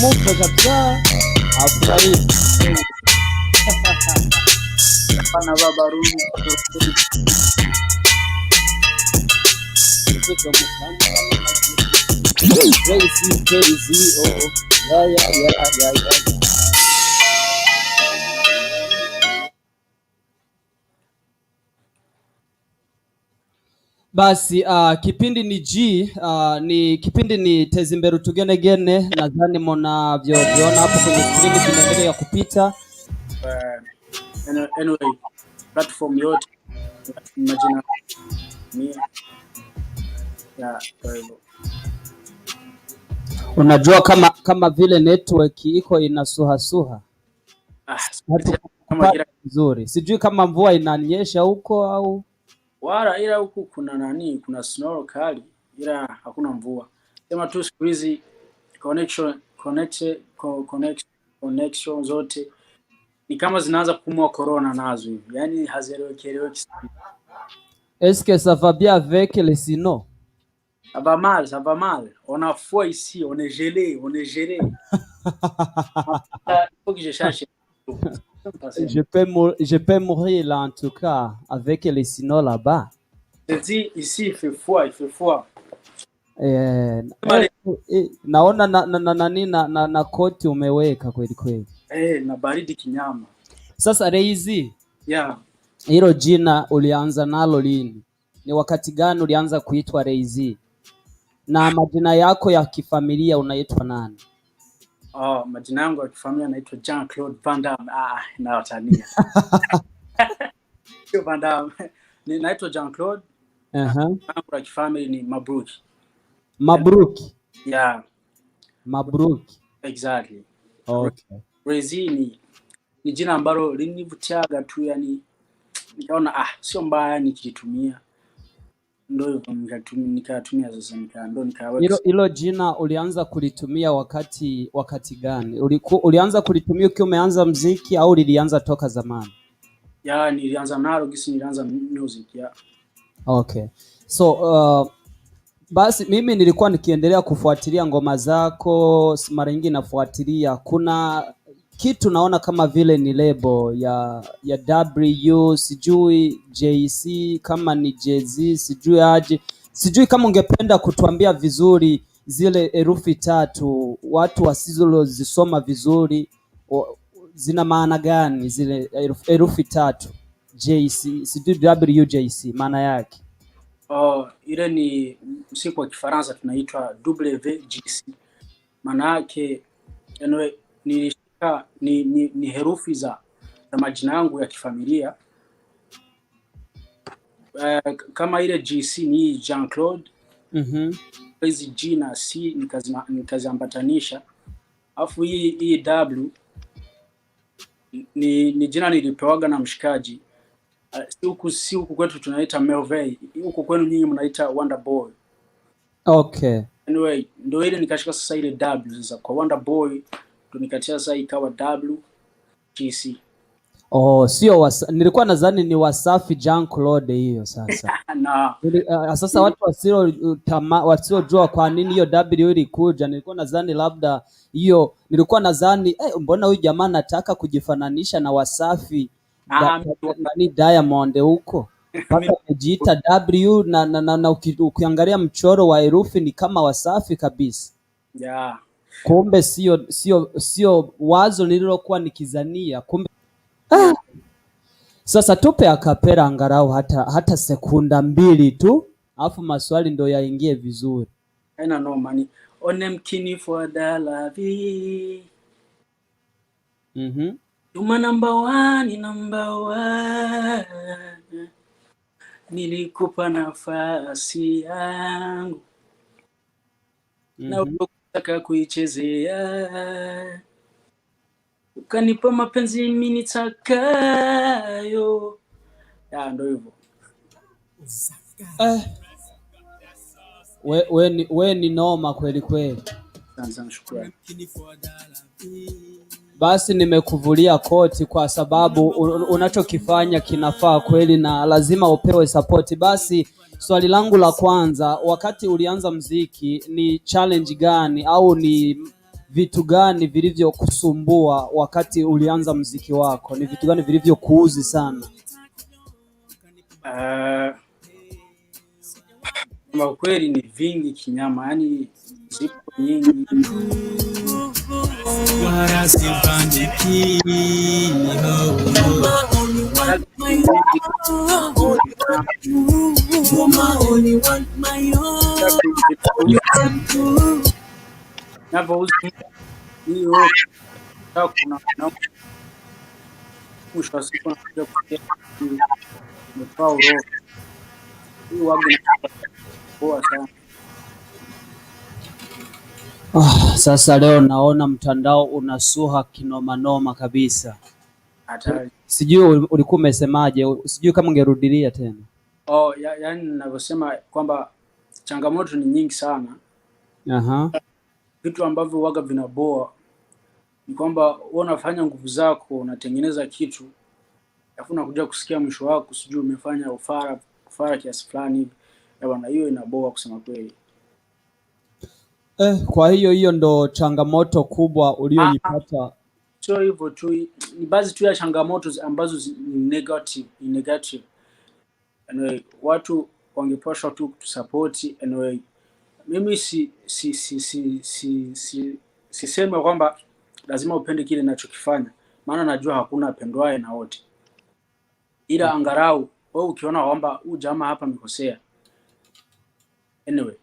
Mupe kabisa afurahi. Pana baba Rumi. Crazy. Oh. Yeah. Basi kipindi ni ni kipindi ni TEZ'IMBERE UTUGENEGENE. Nadhani mnavyoviona hapo kwenye screen vinaendelea kupita. Anyway, platform yote majina mia kwa hivyo. Unajua kama vile network iko inasuhasuha. Kama nzuri. Sijui kama mvua inanyesha huko au wala, ila huku kuna kuna snow kali, ila hakuna mvua. Sema tu siku hizi connection zote ni kama zinaanza kupumua corona nazo hivi. Yaani hazieleweki. Est-ce que ça va bien avec les sinos? Ça va mal. On a froid ici, on est gelé. Faut que je cherche. Je peux mourir là en tout cas avec les sinos là-bas. Je dis ici il fait froid. Naona na koti umeweka kweli. Na baridi kinyama. Sasa Reizi. Yeah. Hilo jina ulianza nalo lini? Ni wakati gani ulianza kuitwa Reizi? Na majina yako ya kifamilia unaitwa nani? Majina yangu ya kifamilia naitwa Jean-Claude Van Damme. Na watania. Sio Van Damme. Naitwa Jean-Claude. Yangu ya kifamilia ni Mabruki. Mabruki? Yeah. Mabruki. Exactly. Okay. Reizi ni jina ambalo linivutiaga tu, yani nikaona sio mbaya nikitumia. Ndio hivyo nikatumia sasa nikaweka. Hilo jina ulianza kulitumia wakati gani? Ulianza kulitumia ukiwa umeanza muziki au lilianza toka zamani? Ya, nilianza nalo nilianza music ya. Okay. So basi mimi nilikuwa nikiendelea kufuatilia ngoma zako, mara nyingi nafuatilia. Kuna kitu naona kama vile ni label ya W, sijui JC, kama ni JZ, sijui aje. Sijui kama ungependa kutuambia vizuri zile herufi tatu, watu wasizozisoma vizuri zina maana gani zile herufi tatu JC, sijui WJC maana yake? Ile ni msiku wa Kifaransa tunaitwa WJC. Maana yake anyway ni herufi za majina yangu ya kifamilia. Kama ile GC ni Jean-Claude. Hizi G na C nikaziambatanisha. Alafu hii W ni jina nilipewaga na mshikaji. Si huku kwetu tunaita Melvey. Huku kwenu nyinyi mnaita Wonder Boy. Okay. Anyway, ndio ile nikashika sasa ile W sasa kwa Wonder Boy ndio nikatia sasa ikawa WGC. Sio nilikuwa nadhani ni Wasafi Jean-Claude hiyo sasa. Na sasa watu wasiojua kwa nini hiyo W ilikuja, nilikuwa nadhani labda hiyo, nilikuwa nadhani mbona huyu jamaa anataka kujifananisha na Wasafi ni Diamond huko. Paka kujiita W na ukiangalia mchoro wa herufi ni kama Wasafi kabisa. Yeah. Kumbe sio wazo nililokuwa nikizania, kumbe. Sasa tupe akapera angalau hata sekunda 2 tu, alafu maswali ndo yaingie vizuri. Haina no money. Onem kini for the love. Tuma number one. Nilikupa nafasi yangu. Na ukataka kuichezea. Ukanipa mapenzi mimi nitakayo. Ndio hivyo. We ni noma kweli. Sana shukrani. Basi nimekuvulia koti kwa sababu unachokifanya kinafaa kweli na lazima upewe support. Basi swali langu la kwanza, wakati ulianza mziki ni challenge gani au ni vitu gani vilivyokusumbua wakati ulianza mziki wako? Ni vitu gani vilivyokuuzi sana? Kwa kweli ni vingi kinyama, yani zipo nyingi. Sasa leo naona mtandao unasuha kinomanoma kabisa. Hatari. Sijui ulikuwa umesemaje, sijui kama ungerudilia tena. Yani ninavyosema kwamba changamoto ni nyingi sana. Vitu ambavyo waga vinaboa ni kwamba wewe unafanya nguvu zako, unatengeneza kitu, alafu unakuja kusikia mwisho wako sijui umefanya ufara kiasi fulani hivi. Bwana, hiyo inaboa kusema kweli. Kwa hiyo ndo changamoto kubwa ulioipata. Sio hivyo tu, ni baadhi tu ya changamoto ambazo ni negative. Anyway, watu wangepaswa tu kutusupport. Anyway, mimi sisemi kwamba lazima upende kile ninachokifanya, maana najua hakuna apendwaye na wote, ila angalau wewe ukiona kwamba huyu jamaa hapa amekosea. Anyway,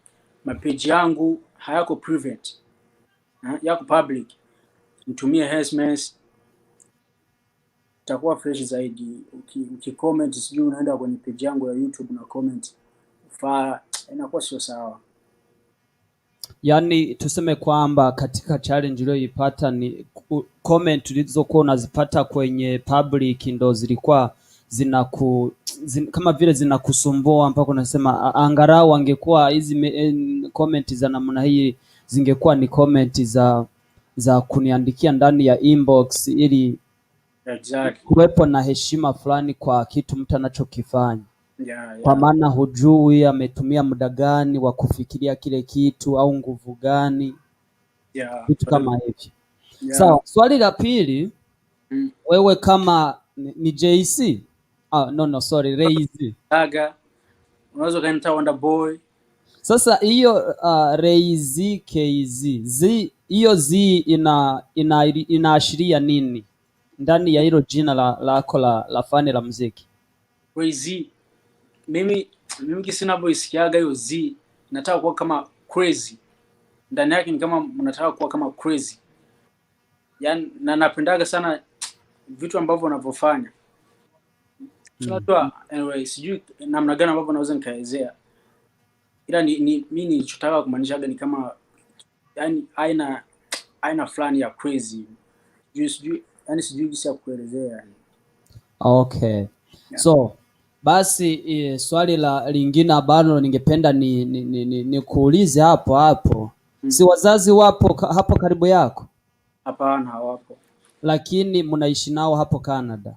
mapage yangu hayako private, yako public. Nitumie SMS, itakuwa fresh zaidi. Ukicomment sijui unaenda kwenye page yangu ya YouTube na comment, inakuwa sio sawa. Yaani tuseme kwamba katika challenge uliyoipata ni comment ulizokuwa unazipata kwenye public ndo zilikuwa kama vile zinakusumbua mpaka unasema angalau angekuwa hizi comment za namna hii zingekuwa ni comment za kuniandikia ndani ya inbox ili kuwepo na heshima fulani kwa kitu mtu anachokifanya. Kwa maana hujui ametumia muda gani wa kufikiria kile kitu au nguvu gani, vitu kama hivi. Sawa, swali la pili, wewe kama ni JC? Raise. Unaweza kaniita Wonder Boy. Sasa hiyo Raise KZ, hiyo Z inaashiria nini ndani ya hilo jina lako la fani la muziki? Raise, mimi kisinavyoisikiaga hiyo Z, nataka kuwa kama crazy. Ndani yake ni kama nataka kuwa kama crazy. Yaani na napendaga sana vitu ambavyo unavyofanya. Tunatoa anyway, sijui namna gani ambavyo naweza nikaelezea. Ila mimi nilichotaka kumaanisha ni kama yani aina fulani ya crazy. Sijui jinsi ya kuelezea yani. Okay. So basi swali lingine ambalo ningependa ni kuulize hapo. Si wazazi wapo hapo karibu yako? Hapana, hawapo. Lakini mnaishi nao hapo Canada?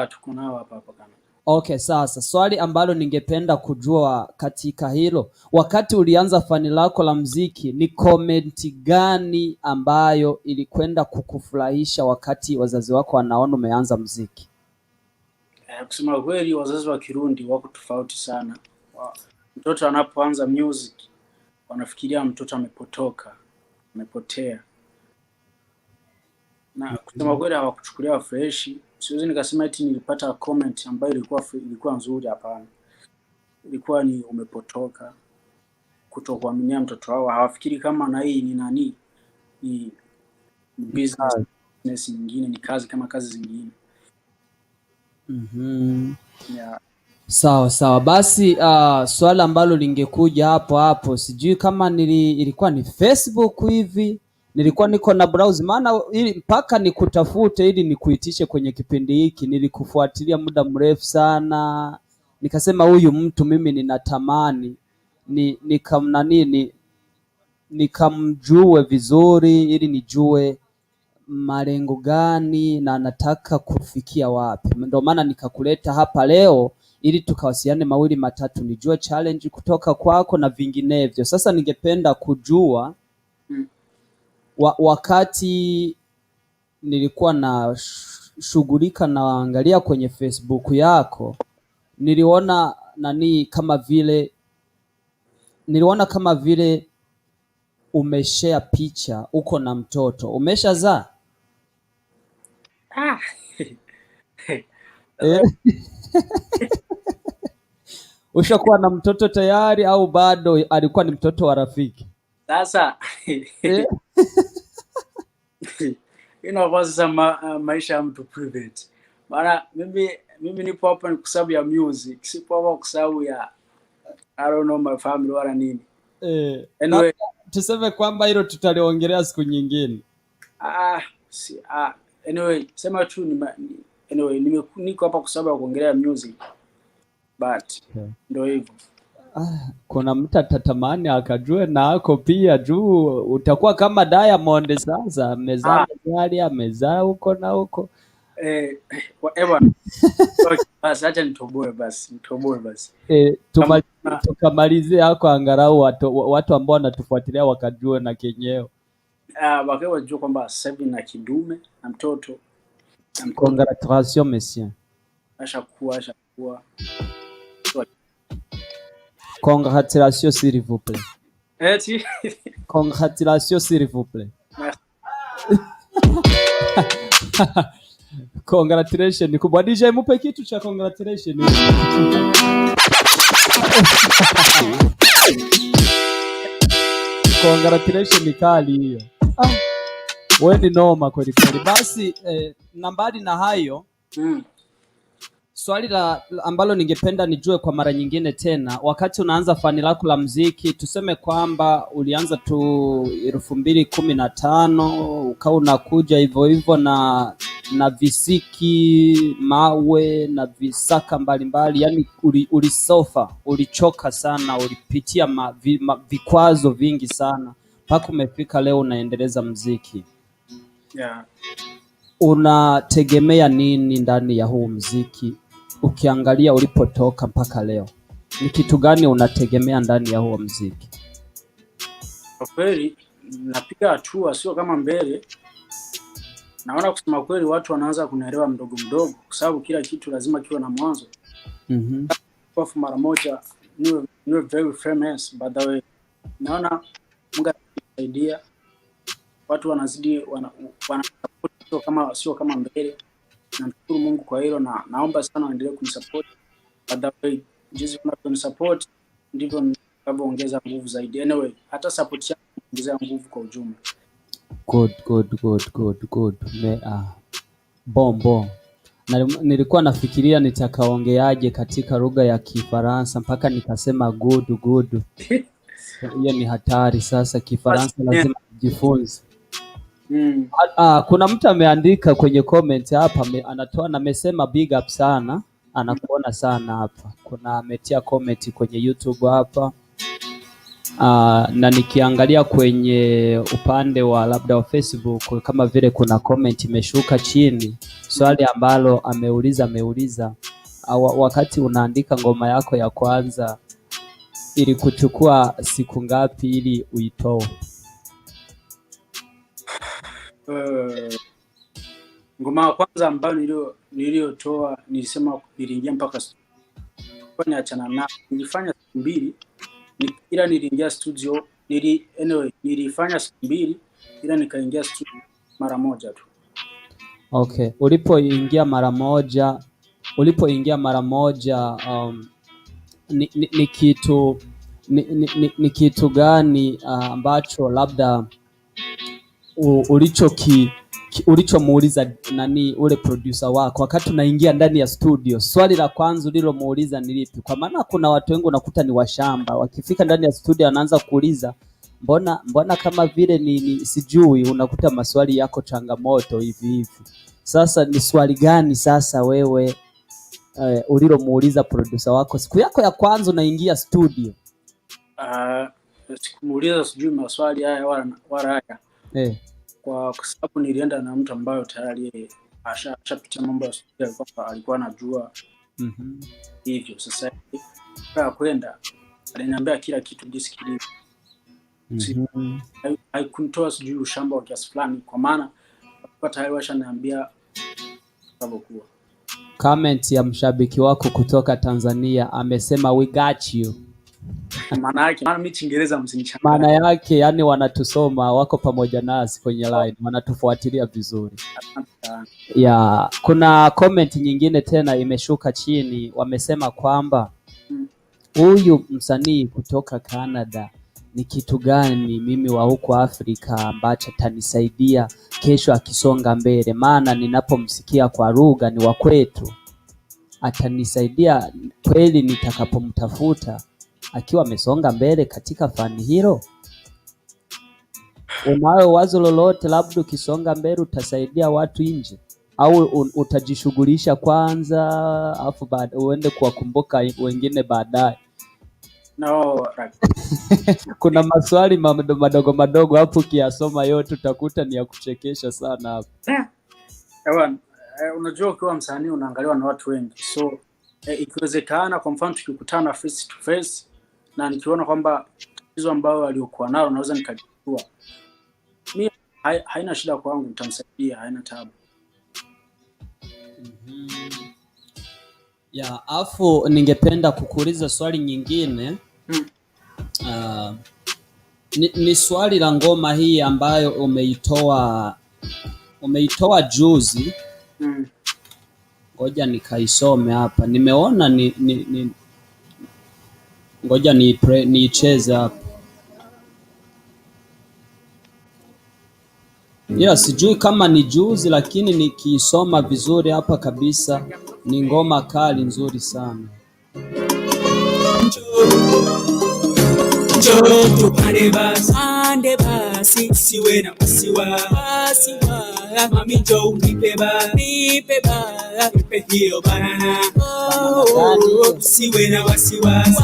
Tuko nao hapo Canada. Okay, sasa swali ambalo ningependa kujua katika hilo, wakati ulianza fani lako la muziki, ni comment gani ambayo ilikwenda kukufurahisha wakati wazazi wako wanaona umeanza muziki? Kusema kweli, wazazi wa Kirundi wako tofauti sana. Mtoto anapoanza music wanafikiria mtoto amepotea. Na kusema kweli hawakuchukulia fresh. Siwezi nikasema eti nilipata comment ambayo ilikuwa nzuri, hapana. Ilikuwa ni umepotoka, kutokuaminia mtoto wao. Hawafikiri kama na hii ni nani, ni business nyingine, ni kazi kama kazi zingine. Sawa. Basi swala ambalo lingekuja hapo, sijui kama ilikuwa ni Facebook hivi, nilikuwa niko na browse, maana ili mpaka nikutafute ili nikuitishe kwenye kipindi hiki, nilikufuatilia muda mrefu sana, nikasema huyu mtu mimi ninatamani nikamjue vizuri ili nijue malengo gani na nataka kufikia wapi. Ndio maana nikakuleta hapa leo ili tukawasiliane mawili matatu, nijue challenge kutoka kwako na vinginevyo. Sasa ningependa kujua wakati nilikuwa na shughulika naangalia kwenye Facebook yako, niliona kama vile umeshare picha uko na mtoto. Umeshazaa? Ushakuwa na mtoto tayari au bado alikuwa ni mtoto wa rafiki? Sasa inakuwa sasa maisha ya mtu private. Maana mimi nipo hapa ni kwa sababu ya music, sipo hapa kwa sababu ya I don't know my family wala nini. Anyway, tuseme kwamba hilo tutaliongelea siku nyingine. Anyway, sema tu niko hapa kwa sababu ya kuongelea music. But ndio hivyo. Kuna mtu atatamani akajue nako pia juu utakuwa kama Diamond sasa, amezaa gari, amezaa huko na huko. Whatever. Basi acha nitoboe basi. Tukamalizie hako angalau watu ambao wanatufuatilia wakajue na kenyeo. Wakawa wajua kwamba sasa hivi na kidume na mtoto. Congratulations monsieur. Ashakuwa. Congratulations s'il vous plaît. Congratulations s'il vous plaît. Congratulations. Kubwa DJ mupe kitu cha congratulations. Congratulations kali hiyo. Wewe ni noma kweli kweli. Basi nambari na hayo. Swali ambalo ningependa nijue kwa mara nyingine tena, wakati unaanza fani lako la muziki, tuseme kwamba ulianza tu 2015 ukawa unakuja hivyo na visiki, mawe na visaka mbalimbali, yani ulisofa, ulichoka sana, ulipitia vikwazo vingi sana mpaka umefika leo unaendeleza muziki. Unategemea nini ndani ya huu muziki? Ukiangalia ulipotoka mpaka leo, ni kitu gani unategemea ndani ya huo muziki? Kwa kweli napiga hatua, sio kama mbele. Naona kusema kweli watu wanaanza kunielewa mdogo mdogo, kwa sababu kila kitu lazima kiwe na mwanzo. Kwa mara moja niwe very famous by the way. Naona Mungu anasaidia, watu wanazidi sio kama mbele. Namshukuru Mungu kwa hilo na naomba sana waendelee kunisupport. By the way, jinsi mnavyonisupport ndivyo ninavyoongeza nguvu zaidi. Anyway, hata support yako inaongeza nguvu kwa ujumla. Good. Bon. Nilikuwa nafikiria nitakaongeaje katika lugha ya Kifaransa mpaka nikasema good. Hiyo ni hatari sasa, Kifaransa lazima jifunze. Kuna mtu ameandika kwenye comment hapa, anatoa na amesema big up sana, anakuona sana hapa. Kuna ametia comment kwenye YouTube hapa. Na nikiangalia kwenye upande wa labda wa Facebook kama vile kuna comment imeshuka chini, swali ambalo ameuliza wakati unaandika ngoma yako ya kwanza ili kuchukua siku ngapi ili uitoe? Ngoma ya kwanza ambayo niliyotoa nilisema niliingia mpaka kwa niachana na nilifanya siku 2 ila niliingia studio nilifanya siku 2 ila nikaingia studio mara moja tu. Okay, ulipoingia mara moja ni kitu gani ambacho labda ulichomuuliza nani ule producer wako wakati unaingia ndani ya studio? Swali la kwanza ulilomuuliza ni lipi? Kwa maana kuna watu wengi unakuta ni washamba, wakifika ndani ya studio anaanza kuuliza mbona kama vile ni sijui, unakuta maswali yako changamoto hivi. Sasa ni swali gani sasa wewe ulilomuuliza producer wako siku yako ya kwanza unaingia studio? Sikumuuliza sijui maswali haya wala haya. kwa sababu nilienda na mtu ambaye tayari ashapitia mambo ya hospitali, kwamba alikuwa anajua hivyo. Sasa kwa kwenda aliniambia kila kitu jinsi kilivyo. Haikunitoa sijui ushamba wa kiasi fulani, kwa maana kwa tayari washaniambia sababu. Comment ya mshabiki wako kutoka Tanzania amesema we got you. Maana mimi Kiingereza msinichanganye. Maana yake yani wanatusoma, wako pamoja nasi kwenye line, wanatufuatilia vizuri. Ya, kuna comment nyingine tena imeshuka chini, wamesema kwamba huyu msanii kutoka Canada ni kitu gani mimi wa huko Afrika ambacho atanisaidia kesho akisonga mbele, maana ninapomsikia kwa lugha ni wa kwetu, atanisaidia kweli nitakapomtafuta akiwa amesonga mbele katika fani hilo. Unayo wazo lolote, labda ukisonga mbele utasaidia watu nje, au utajishughulisha kwanza afu baadaye uende kuwakumbuka wengine baadaye? No. Kuna maswali madogo madogo hapo, ukiyasoma yote utakuta ni ya kuchekesha sana hapo. Unajua ukiwa msanii unaangaliwa na watu wengi, so ikiwezekana, kwa mfano tukikutana face to face na nikiona kwamba hizo ambao waliokuwa nao naweza nikajua, mimi haina shida kwangu, nitamsaidia, haina taabu. Ya, afu ningependa kukuuliza swali nyingine. Ni swali la ngoma hii ambayo umeitoa juzi. Ngoja nikaisome hapa. Nimeona ngoja niicheze hapa. Sijui kama ni juzi, lakini nikiisoma vizuri hapa kabisa ni ngoma kali nzuri sana. Tupande basi siwe na wasiwasi, mami njoo unipe hiyo banana, siwe na wasiwasi,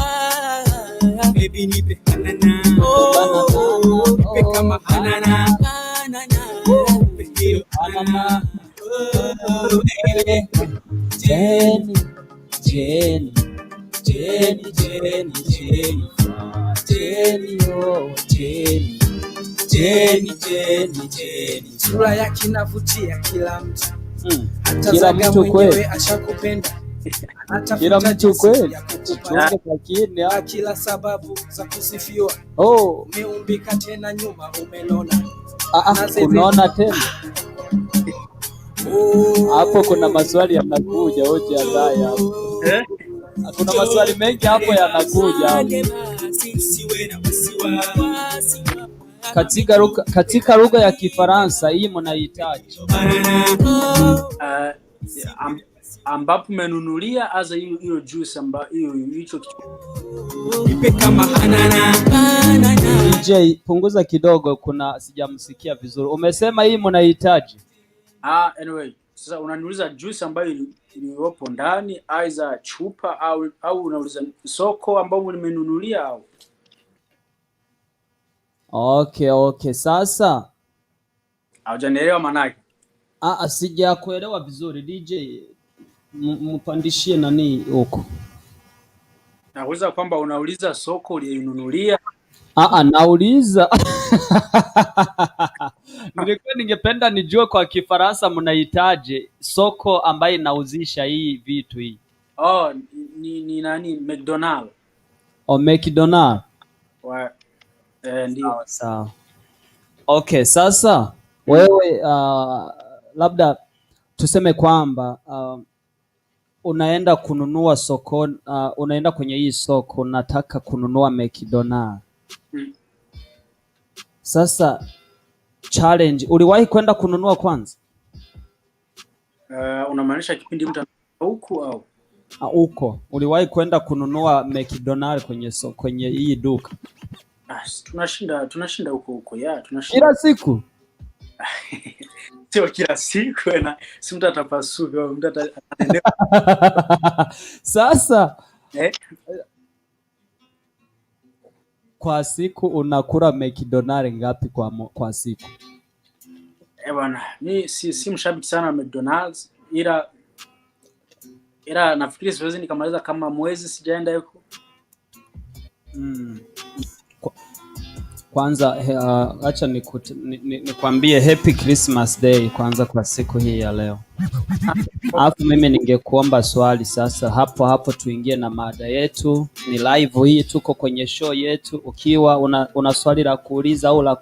baby nipe banana, nipe kama banana, nipe hiyo banana. Jenny, Jenny, Jenny, Jenny, Jenny, Jenny, oh Jenny, Jenny, Jenny, Jenny. Sura yake inavutia kila mtu. Kila mtu kweli ashakupenda. Kila mtu kweli. Lakini kila sababu za kusifiwa. Oh, umeumbika tena nyuma umenona. Unaona tena? Hapo kuna maswali yanakuja, hoja ndaya hapo. Kuna maswali mengi hapo yanakuja. Katika lugha ya Kifaransa hii mnahitaji ambapo menunulia aza hiyo juice ambayo hicho kama banana. DJ punguza kidogo, kuna sijamsikia vizuri. Umesema hii mnahitaji? Anyway, sasa unaniuliza juice ambayo iliyopo ndani aiza chupa au unauliza soko ambao nimenunulia au? Okay, sasa hujanielewa manake? Sijakuelewa vizuri DJ. Mpandishie nani huko? Nauliza kwamba unauliza soko uliyonunulia? Nauliza ningependa nijue kwa Kifaransa mnahitaji soko ambaye inauzisha hii vitu hii. Ni nani? McDonald's. McDonald's. Ndio. Sawa. Okay, sasa wewe labda tuseme kwamba unaenda kununua soko, unaenda kwenye hii soko, unataka kununua McDonald's. Sasa challenge, uliwahi kwenda kununua kwanza? Unamaanisha kipindi mtu huko au? Huko. Uliwahi kwenda kununua McDonald's kwenye hii duka? Tunashinda huko ya, tunashinda. Kila siku? Sio kila siku na si mtu atapasuka, mtu ataendelea. Sasa kwa siku unakula McDonald's ngapi kwa siku? bwana, mimi si mshabiki sana wa McDonald's, ila nafikiri siwezi nikamaliza kama mwezi sijaenda huko. Kwanza acha nikwambie happy Christmas day kwanza kwa siku hii ya leo. Alafu mimi ningekuomba swali sasa, hapo tuingie na mada yetu. Ni live hii, tuko kwenye show yetu. Ukiwa una swali la kuuliza au la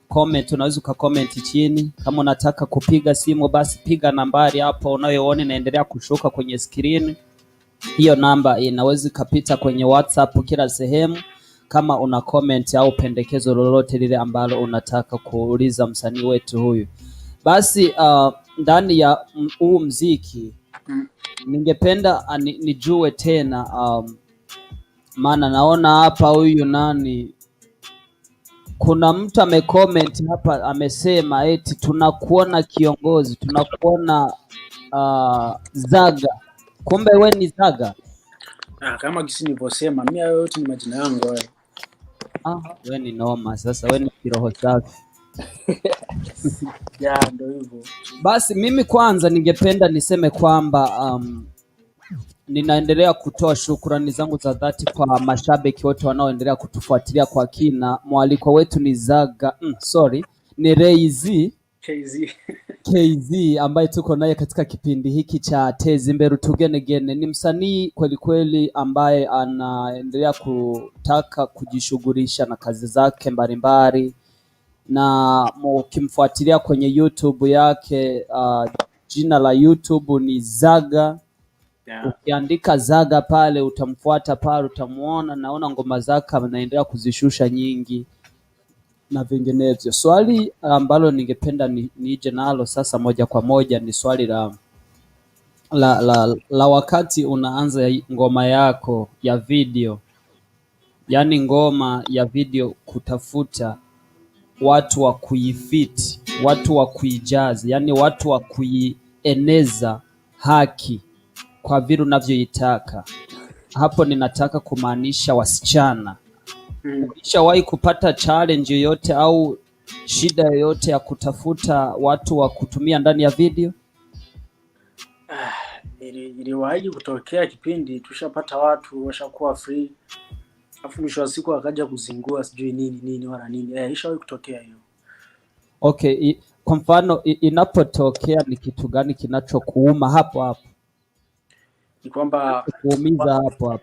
comment, unaweza ukacomment chini. Kama unataka kupiga simu, basi piga nambari hapo unayoona inaendelea kushuka kwenye screen. Hiyo namba inaweza kupita kwenye WhatsApp kila sehemu. Kama una comment au pendekezo lolote lile ambalo unataka kuuliza msanii wetu huyu, basi ndani ya huu mziki ningependa nijue tena, maana naona hapa huyu nani, kuna mtu amecomment hapa amesema eti tunakuona kiongozi, tunakuona Zaga. Kumbe we ni Zaga? Kama kisi nilivyosema, mimi hayo yote ni majina yangu hayo. We ni noma sasa, we ni kiroho safi. Ya ndio hivyo. Basi mimi kwanza ningependa niseme kwamba ninaendelea kutoa shukrani zangu za dhati kwa mashabiki wote wanaoendelea kutufuatilia kwa kina. Mwaliko wetu ni Zaga, ni KZ ambaye tuko naye katika kipindi hiki cha TEZ'IMBERE UTUGENEGENE. Ni msanii kweli kweli ambaye anaendelea kutaka kujishughulisha na kazi zake mbalimbali, na mkimfuatilia kwenye YouTube yake, jina la YouTube ni Zaga. Ukiandika Zaga pale utamfuata pale, utamuona. Naona ngoma zake anaendelea kuzishusha nyingi na vinginevyo. Swali ambalo ningependa nije nalo sasa moja kwa moja ni swali la wakati unaanza ngoma yako ya video, yaani ngoma ya video, kutafuta watu wa kuifit, watu wa kuijazi, yaani watu wa kuieneza haki kwa vile unavyoitaka. Hapo ninataka kumaanisha wasichana. Ulishawahi kupata challenge yoyote au shida yoyote ya kutafuta watu wa kutumia ndani ya video? Iliwahi kutokea kipindi tushapata watu washakuwa free, afu mwisho wa siku akaja kuzingua sijui nini wala nini. Ishawahi kutokea hiyo. Okay, kwa mfano inapotokea ni kitu gani kinachokuuma hapo? Ni kwamba kuumiza hapo.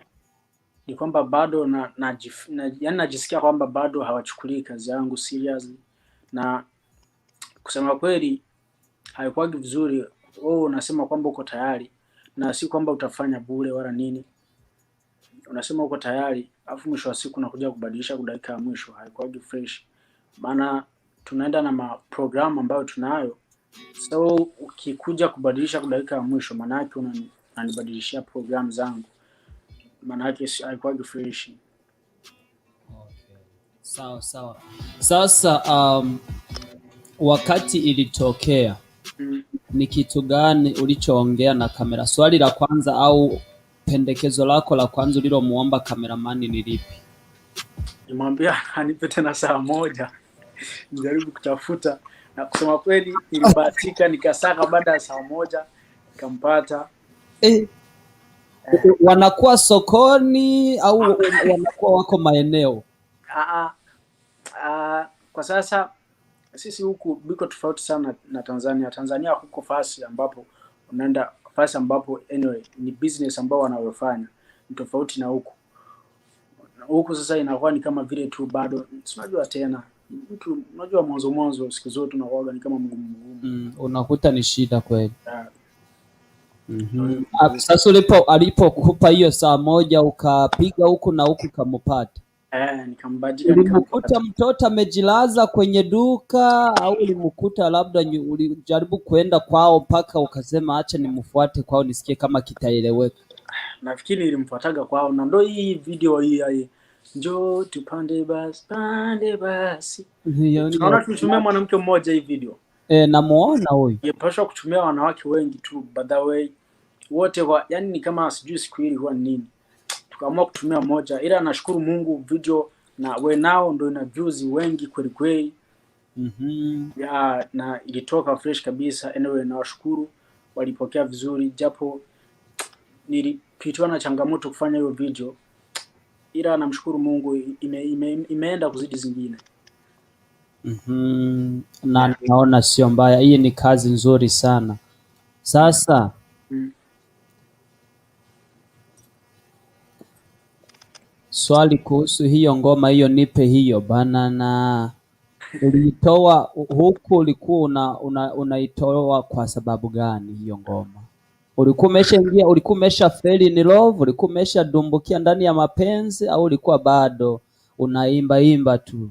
Ni kwamba bado yaani najisikia kwamba bado hawachukulii kazi yangu seriously, na kusema kweli haikuwa vizuri. Wewe unasema kwamba uko tayari, na si kwamba utafanya bure wala nini. Unasema uko tayari, afu mwisho wa siku unakuja kubadilisha dakika ya mwisho. Haikuwa fresh, maana tunaenda na program ambayo tunayo. So ukikuja kubadilisha dakika ya mwisho, maana yake unanibadilishia program zangu, maana yake haikuwa fresh. Sawa. Sasa wakati ilitokea, ni kitu gani ulichoongea na kamera? Swali la kwanza au pendekezo lako la kwanza ulilomuomba kameramani ni lipi? Nimwambia anipe tena saa moja nijaribu kutafuta, na kusema kweli nilibahatika, nikasaka baada ya saa moja nikampata. Wanakuwa sokoni au wanakuwa wako maeneo? Kwa sasa sisi huku biko tofauti sana na Tanzania. Tanzania huko fasi ambapo unaenda fasi ambapo anyway ni business ambao wanayofanya ni tofauti na huku. Huku sasa inakuwa ni kama vile tu bado tunajua tena mtu, unajua mwanzo siku zote unakuwa ni kama mgumu. Unakuta ni shida kweli. Sasa alipokupa hiyo saa moja ukapiga huku na huku kampata? Nikambadilika. Ulimkuta mtoto amejilaza kwenye duka au ulimkuta labda ulijaribu kwenda kwao mpaka ukasema acha nimfuate kwao nisikie kama kitaeleweka? Nafikiri nilimfuataga kwao, na ndio hii video hii njoo tupande basi. Tunaona tulitumia mwanamke mmoja hii video. Namuona huyu. Yapaswa kutumia wanawake wengi tu, by the way. Wote yani ni kama sijui siku hili huwa nini. Tukaamua kutumia moja, ila nashukuru Mungu video na we nao ndio ina views wengi kweli kweli. Ya, na ilitoka fresh kabisa. Anyway, nawashukuru walipokea vizuri, japo nilipitiwa na changamoto kufanya hiyo video, ila namshukuru Mungu imeenda kuzidi zingine. Na naona sio mbaya, hii ni kazi nzuri sana. Sasa swali kuhusu hiyo ngoma hiyo, nipe hiyo banana. Ulitoa huku, ulikuwa unaitoa kwa sababu gani hiyo ngoma? Ulikuwa umeshaingia, ulikuwa umesha fell in love, ulikuwa umesha dumbukia ndani ya mapenzi, au ulikuwa bado unaimba imba tu?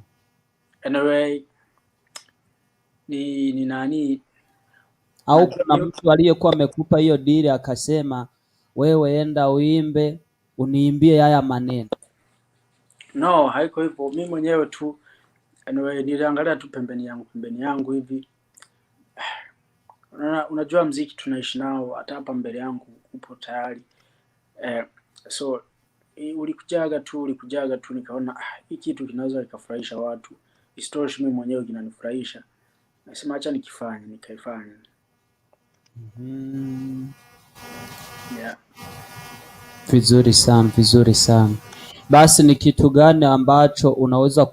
Anyway, ni nani, au kuna mtu aliyekuwa amekupa hiyo deal akasema wewe enda uimbe uniimbie haya maneno? No, haiko hivyo. Mimi mwenyewe tu anyway, niliangalia tu pembeni yangu hivi. Unajua mziki tunaishi nao, hata hapa mbele yangu upo tayari. So ulikujaga tu nikaona hii kitu kinaweza kikafurahisha watu. Isitoshe mimi mwenyewe kinanifurahisha. Nasema acha nikifanye, nikaifanya. Yeah. Vizuri sana. Basi ni kitu gani ambacho unaweza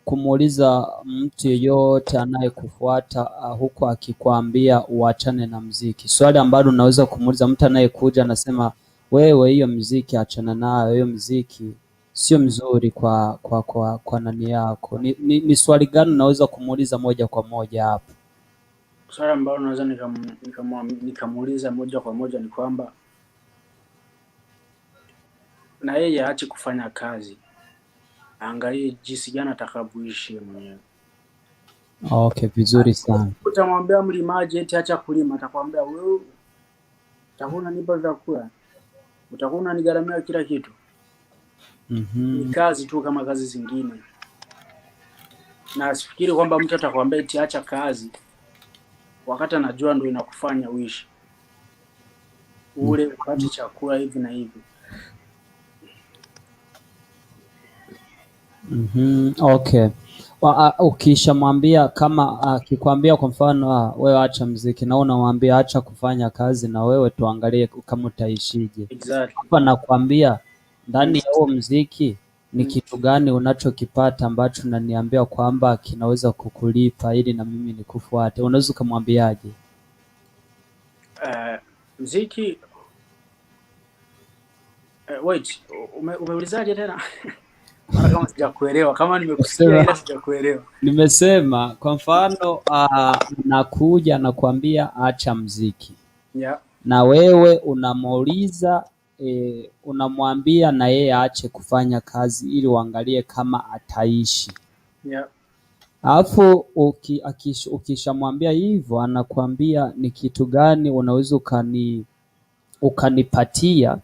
kumuuliza mtu yeyote anayekufuata huko akikwambia uachane na mziki? Swali ambalo unaweza kumuuliza mtu anayekuja anasema wewe, hiyo mziki achana nayo, hiyo mziki sio mzuri kwa nani yako. Ni swali gani unaweza kumuuliza moja kwa moja hapo? Swali ambalo naweza nikamuuliza moja kwa moja ni kwamba na yeye aache kufanya kazi, angalie jinsi gani atakavyoishi mwenyewe. Okay, vizuri sana. Utamwambia mlimaji eti acha kulima, atakwambia wewe utakuwa unanipa vyakula, utakuwa unanigaramia kila kitu. Ni kazi tu kama kazi zingine, na asifikiri kwamba mtu atakwambia eti acha kazi wakati anajua ndio inakufanya uishi ule upate chakula hivi na hivi. Okay. Ukishamwambia, kama akikwambia kwa mfano wewe acha mziki, na unamwambia acha kufanya kazi, na wewe tuangalie kama utaishije. Exactly. Hapa nakwambia ndani ya huo mziki ni kitu gani unachokipata ambacho unaniambia kwamba kinaweza kukulipa ili na mimi nikufuate? Unaweza kumwambiaje? Mziki wait, umeulizaje tena? Kama sijakuelewa, kama nimekusikia ila sijakuelewa. Nimesema kwa mfano nakuja nakwambia acha mziki. Yeah. Na wewe unamuuliza unamwambia na yeye aache kufanya kazi ili uangalie kama ataishi. Yeah. Alafu ukishamwambia hivyo, anakuambia ni kitu gani unaweza ukanipatia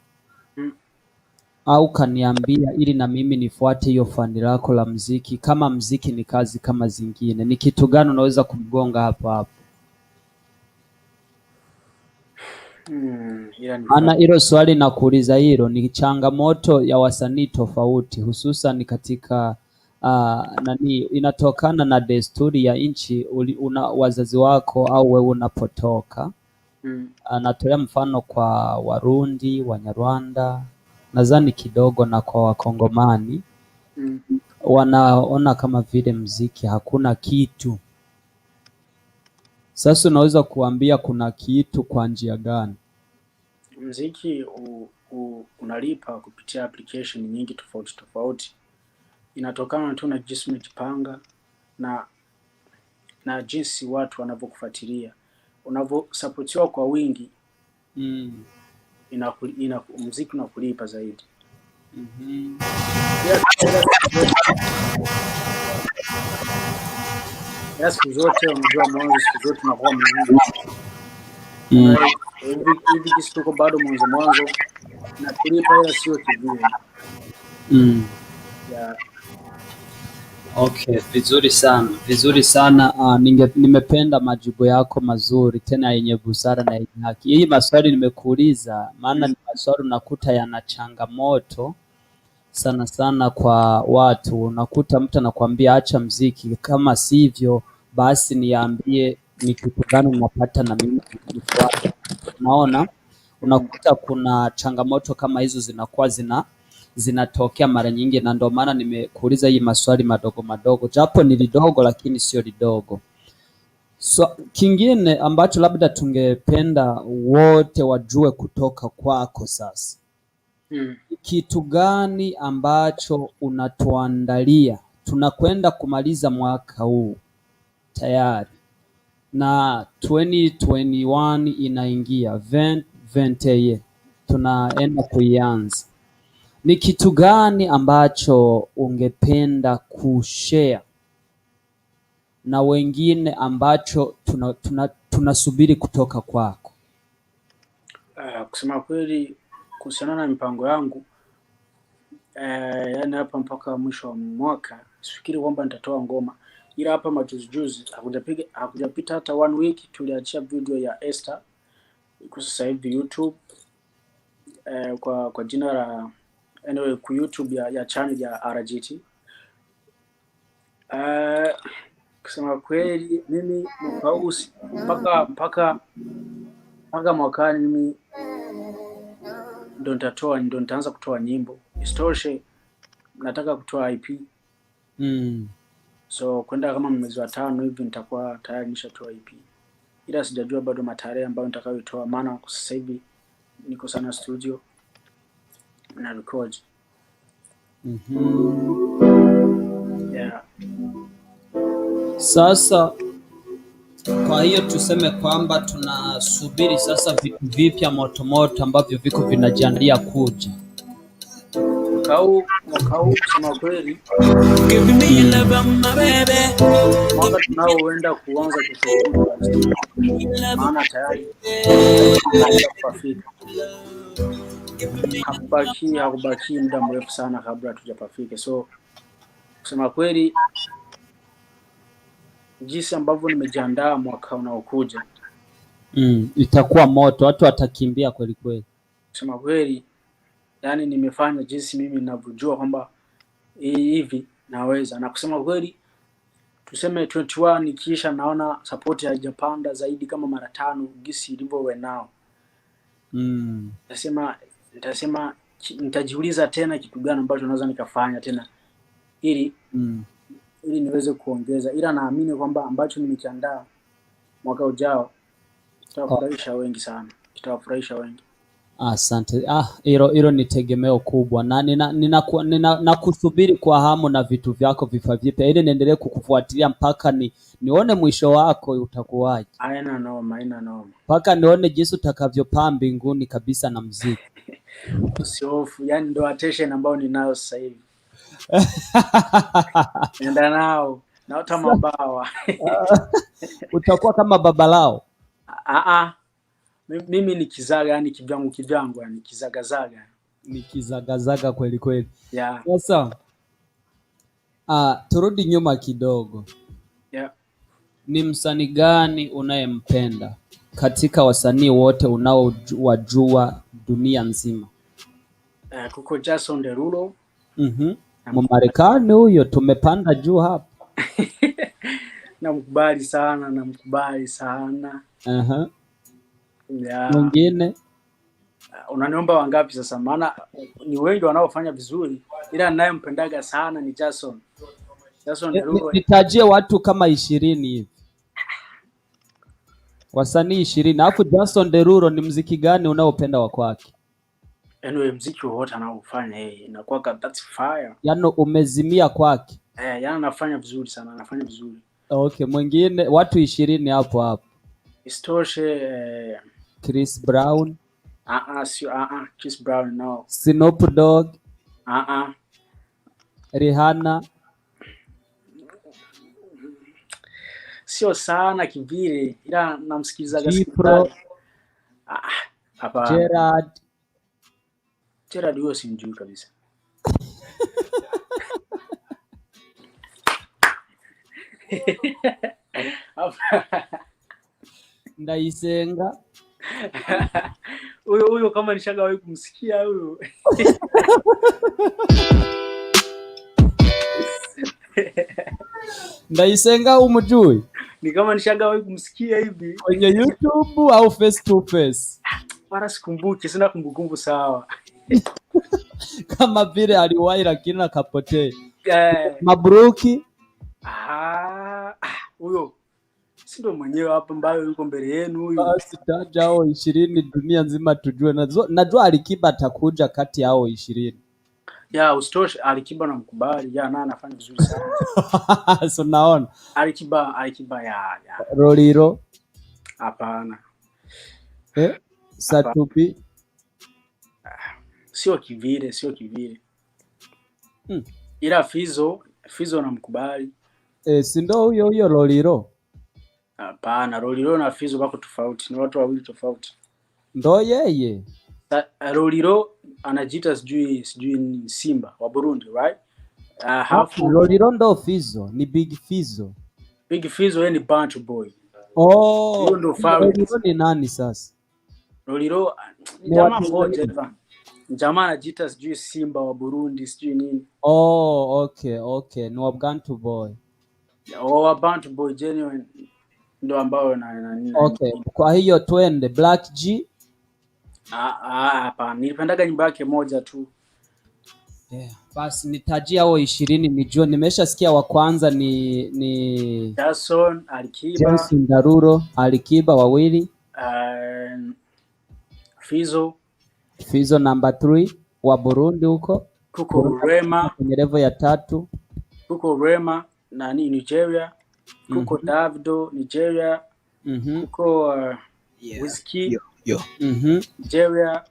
au kaniambia ili na mimi nifuate hiyo fani lako la mziki, kama mziki ni kazi kama zingine. Ni kitu gani unaweza kumgonga hapo? Maana hilo swali nakuuliza, hilo ni changamoto ya wasanii tofauti, hususan katika inatokana na desturi ya nchi wazazi wako au wewe unapotoka. Natolea mfano kwa Warundi, Wanyarwanda, nadhani kidogo na kwa Wakongomani. Wanaona kama vile mziki hakuna kitu. Sasa unaweza kuambia kuna kitu kwa njia gani? Mziki unalipa kupitia application nyingi tofauti. Inatokana tu na jinsi umejipanga na jinsi watu wanavyokufuatilia. Unavyosapotiwa kwa wingi, mziki unakulipa zaidi. Siku zote unajua mwanzo, siku zote unakuwa mzuri. Hivi kisi tuko bado mwanzo na kulipa ila sio kivile. Yeah. Okay, vizuri sana. Nimependa majibu yako mazuri tena yenye busara na yenye haki. Hii maswali nimekuuliza maana ni maswali unakuta yana changamoto sana sana kwa watu. Unakuta mtu anakuambia acha mziki, kama sivyo basi niambie ni kitu gani unapata na mimi nifuate. Unaona, unakuta kuna changamoto kama hizo zinakuwa zinatokea mara nyingi, na ndio maana nimekuuliza hii maswali madogo madogo, japo ni lidogo lakini sio lidogo. So kingine ambacho labda tungependa wote wajue kutoka kwako sasa, kitu gani ambacho unatuandalia? Tunakwenda kumaliza mwaka huu tayari na 2021 inaingia 2021, tunaenda kuianza. Ni kitu gani ambacho ungependa kushare na wengine ambacho tunasubiri kutoka kwako? Kusema kweli kuhusiana na mipango yangu, yani hapa mpaka mwisho wa mwaka sifikiri kwamba nitatoa ngoma, ila hapa majuzi hakujapita hata 1 week tuliachia video ya Esther, iko sasa hivi YouTube kwa jina la anyway ku YouTube ya channel ya RGT. Kusema kweli mimi mpaka mwakani mimi ndo nitaanza kutoa nyimbo. Isitoshe nataka kutoa IP. So kwenda kama mwezi wa 5 hivi nitakuwa tayari nimeshatoa IP. Ila sijajua bado matarehe ambayo nitakayoitoa, maana sasa hivi niko sana studio na record. Yeah. Sasa kwa hiyo tuseme kwamba tunasubiri sasa vitu vipya moto ambavyo viko vinajiandalia kuja. Mwaka huu kusema kweli, mwaka tunaoenda kuanza kushughulika, maana tayari kupafika. Hakubaki muda mrefu sana kabla hatujapafika. So kusema kweli, jinsi ambavyo nimejiandaa mwaka unaokuja, itakuwa moto, watu watakimbia kweli kweli. Kusema kweli, yani nimefanya jinsi mimi ninavyojua kwamba hivi naweza, na kusema kweli tuseme 21 nikiisha naona support haijapanda zaidi kama mara 5 gisi ilivyo nao. Nitasema nitajiuliza tena kitu gani ambacho naweza nikafanya tena ili niweze kuongeza, ila naamini kwamba ambacho nimekiandaa mwaka ujao kitawafurahisha wengi sana, kitawafurahisha wengi. Asante. Hilo ni tegemeo kubwa, na ninakusubiri kwa hamu na vitu vyako vifaa vipya, ili niendelee kukufuatilia mpaka nione mwisho wako utakuwaje. Haina noma. Mpaka nione jinsi utakavyopaa mbinguni kabisa na muziki. Usihofu, yani ndo attention ambayo ninayo sasa hivi. Nenda nao naota mabawa. Utakuwa kama baba lao? Mimi ni kizaga, yani kivyangu, yani kizagazaga. Ni kizagazaga kweli kweli. Yeah. Sasa turudi nyuma kidogo. Yeah. Ni msanii gani unayempenda katika wasanii wote unaowajua dunia nzima? Kuko Jason Derulo. Mmarekani huyo, tumepanda juu hapa. Namkubali sana. Yeah. Mwingine? Unaniomba wangapi sasa? Maana ni wengi wanaofanya vizuri, ila ninayempendaga sana ni Jason Derulo. Nitajie watu kama 20 hivi. Wasanii 20. Alafu Jason Derulo ni muziki gani unaopenda wa kwake? Anyway, muziki wote anaofanya yeye inakuwa that's fire. Yaani umezimia kwake. Yaani anafanya vizuri sana, anafanya vizuri. Okay, mwingine watu 20 hapo. Isitoshe Chris Brown. Chris Brown no. Snoop Dogg. Rihanna. Sio sana kivile, ila namsikilizaga hapa. Gerard huyo simjui kabisa. Ndayisenga. Huyo kama nishagawahi kumsikia huyo. Ndayisenga umujui? Ni kama nishagawahi kumsikia hivi kwenye YouTube au face to face? Mara sikumbuki, sina kumbukumbu sawa. Kama vile aliwahi lakini akapotea. Mabruki? Huyo si ndo mwenyewe hapa ambayo yuko mbele yenu huyo. Basi taja hao 20 dunia nzima tujue. Najua Alikiba atakuja kati yao 20. Ya usitoshe Alikiba namkubali. Ya na anafanya vizuri sana. So naona Alikiba ya. Roliro? Hapana. Satupi? Sio kivile. Ila Fizo namkubali. Si ndo huyo Roliro? Hapana, Roliro na Fizo wako tofauti, ni watu wawili tofauti. Ndo yeye. Roliro anajiita sijui ni Simba wa Burundi, right? Roliro ndo Fizo, ni Big Fizo. Big Fizo yeye ni Bantu Boy. Roliro ni nani sasa? Roliro ni jamaa mmoja hivi. Jamaa anajiita sijui Simba wa Burundi, sijui nini. Okay, ni wa Bantu Boy. Wa Bantu Boy genuine ndo ambao Okay, kwa hiyo twende Black G. Hapa nilipendaga nyimbo yake moja tu. Basi nitajia hao 20 nijue. Nimeshasikia wa kwanza ni Jason Daruro, Alikiba wawili. Fizo number 3 wa Burundi huko. Kuko Rema kwenye level ya 3. Kuko Rema Nigeria. Kuko Davido Nigeria. Kuko Whiskey Nigeria.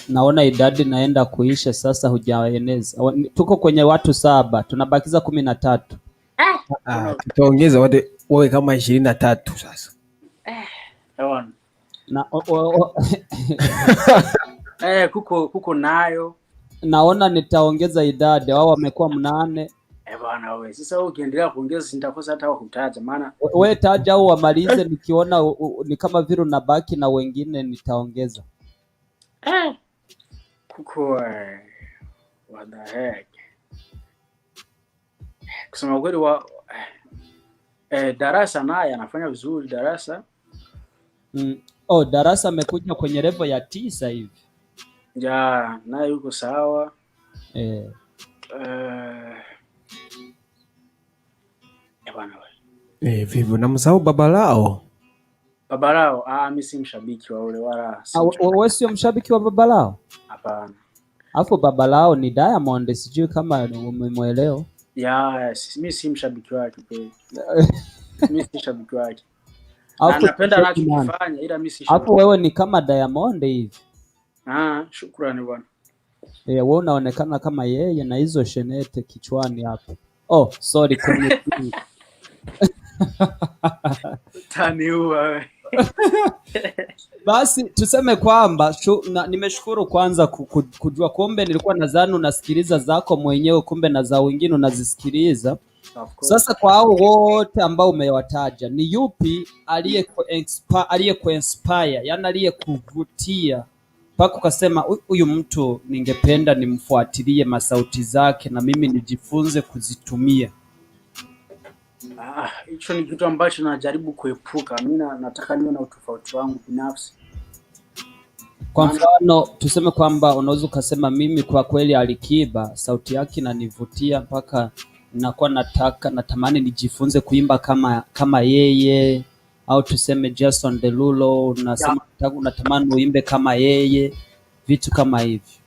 Naona idadi naenda kuisha sasa, hujaeneza. Tuko kwenye watu 7, tunabakiza 13. Tutaongeza wawe kama 23 sasa. Kuko nayo. Naona nitaongeza idadi, wao wamekuwa 8. Bwana wewe, sasa wewe ukiendelea kuongeza nitakosa hata kutaja, maana wewe taja au wamalize, nikiona ni kama vile unabaki na wengine nitaongeza. Kuko what the heck. Kusema kweli Darasa naye anafanya vizuri Darasa. Darasa amekuja kwenye level ya 9 hivi. Ja, naye yuko sawa. Vivu na msahau Babalao. Mimi si mshabiki wa ule wala. Wewe sio mshabiki wa Babalao? Hapana. Alafu Babalao ni Diamond, sijui kama umemwelewa. Mimi si mshabiki wake kweli. Mimi si mshabiki wake. Anapenda anachokifanya ila mimi si. Hapo wewe ni kama Diamond hivi. Shukrani bwana. Wewe unaonekana kama yeye na hizo shenete kichwani hapo. Sorry kwenye tani huwa. Basi tuseme kwamba nimeshukuru kwanza kujua, kumbe nilikuwa nadhani unasikiliza zako mwenyewe, kumbe na za wengine unazisikiliza. Sasa kwa hao wote ambao umewataja, ni yupi aliyekuinspire, yani aliyekuvutia mpaka ukasema huyu mtu ningependa nimfuatilie masauti zake na mimi nijifunze kuzitumia? Hicho ni kitu ambacho najaribu kuepuka. Mimi nataka niwe na utofauti wangu binafsi. Kwa mfano tuseme kwamba unaweza ukasema mimi kwa kweli Alikiba sauti yake inanivutia mpaka nakuwa natamani nijifunze kuimba kama yeye, au tuseme Jason Derulo unasema unatamani uimbe kama yeye, vitu kama hivi.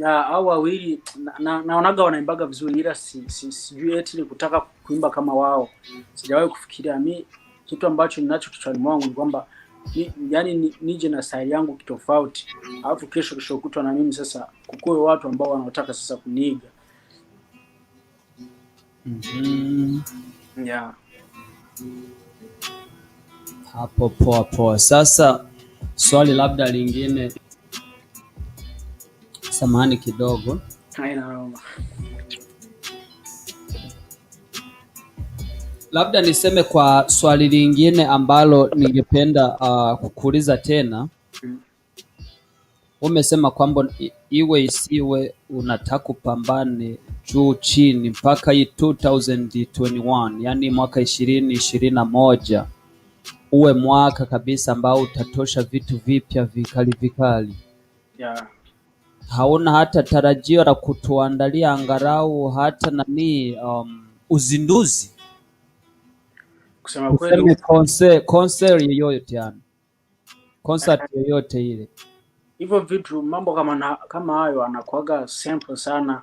Au wawili naonaga wanaimbaga vizuri, ila sijui eti ni kutaka kuimba kama wao. Sijawahi kufikiria. Mimi kitu ambacho ninacho kichwani mwangu ni kwamba yani nije na style yangu kitofauti, alafu kesho kutwa na mimi sasa kukoe watu ambao wanataka sasa kuniiga. Hapo poa. Sasa swali labda lingine, samahani kidogo. Labda niseme kwa swali lingine ambalo ningependa kukuuliza tena. Umesema kwamba iwe isiwe unataka kupambane juu chini mpaka hii 2021, yani mwaka 2021 uwe mwaka kabisa ambao utatosha vitu vipya vikali vikali. Yeah. Hauna hata tarajio la kutuandalia angalau hata nani uzinduzi? Kusema kweli concert yoyote yani. Concert yoyote ile. Hivyo vitu mambo kama hayo anakuaga simple sana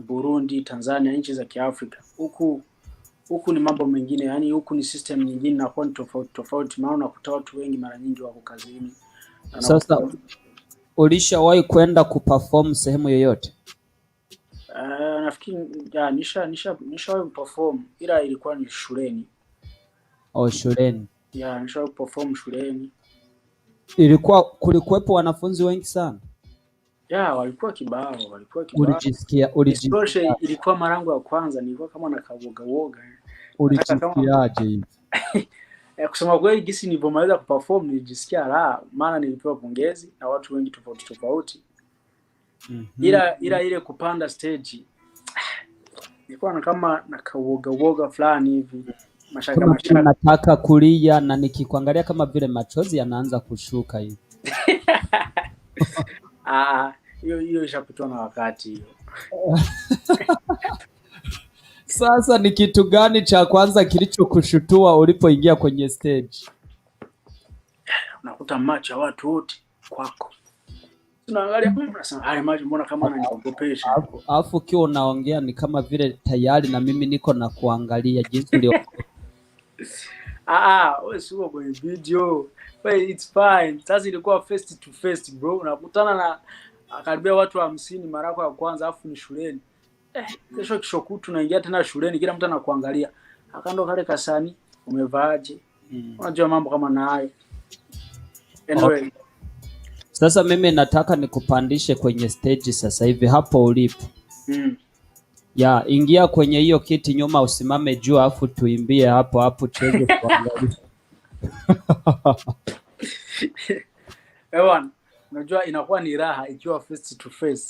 Burundi, Tanzania, nchi za Kiafrika. Huku ni mambo mengine, yani huku ni system nyingine na kwa tofauti maana unakuta watu wengi mara nyingi wako kazini. Sasa ulishawahi kwenda kuperform sehemu yoyote? Nafikiri nishawahi kuperform ila ilikuwa ni shuleni. Oh, shuleni. Yeah, nishawahi kuperform shuleni. Kulikuwepo wanafunzi wengi sana? Yeah, walikuwa kibao. Ulijisikia ilikuwa marangu ya kwanza, nilikuwa kama nakawoga woga. Ulijisikiaje hivi? Kusema kweli gisi nilipomaliza kuperform nilijisikia raha, maana nilipewa pongezi na watu wengi tofauti. Ila ile kupanda stage nilikuwa kama nakawoga fulani hivi. Mashaka. Nataka kulia na nikikuangalia kama vile machozi yanaanza kushuka hivi. Hiyo ishapitwa na wakati hiyo. Sasa ni kitu gani cha kwanza kilichokushutua ulipoingia kwenye stage? Unakuta macho ya watu wote kwako. Tunaangalia unasema haya macho mbona kama ananiogopesha. Alafu ukiwa unaongea ni kama vile tayari na mimi niko na kuangalia jinsi ulio. Wewe sio kwenye video. But it's fine. Sasa ilikuwa face to face bro. Unakutana na karibia watu 50 mara ya kwanza afu ni shuleni. Kesho kishokutu tunaingia tena shuleni kila mtu anakuangalia. Akando kale kasani umevaaje? Unajua mambo kama na hayo. Anyway. Okay. Sasa mimi nataka nikupandishe kwenye stage sasa hivi hapo ulipo. Ya, ingia kwenye hiyo kiti nyuma usimame juu afu tuimbie hapo tuweze kuangalia. Ewan, unajua inakuwa ni raha ikiwa face to face.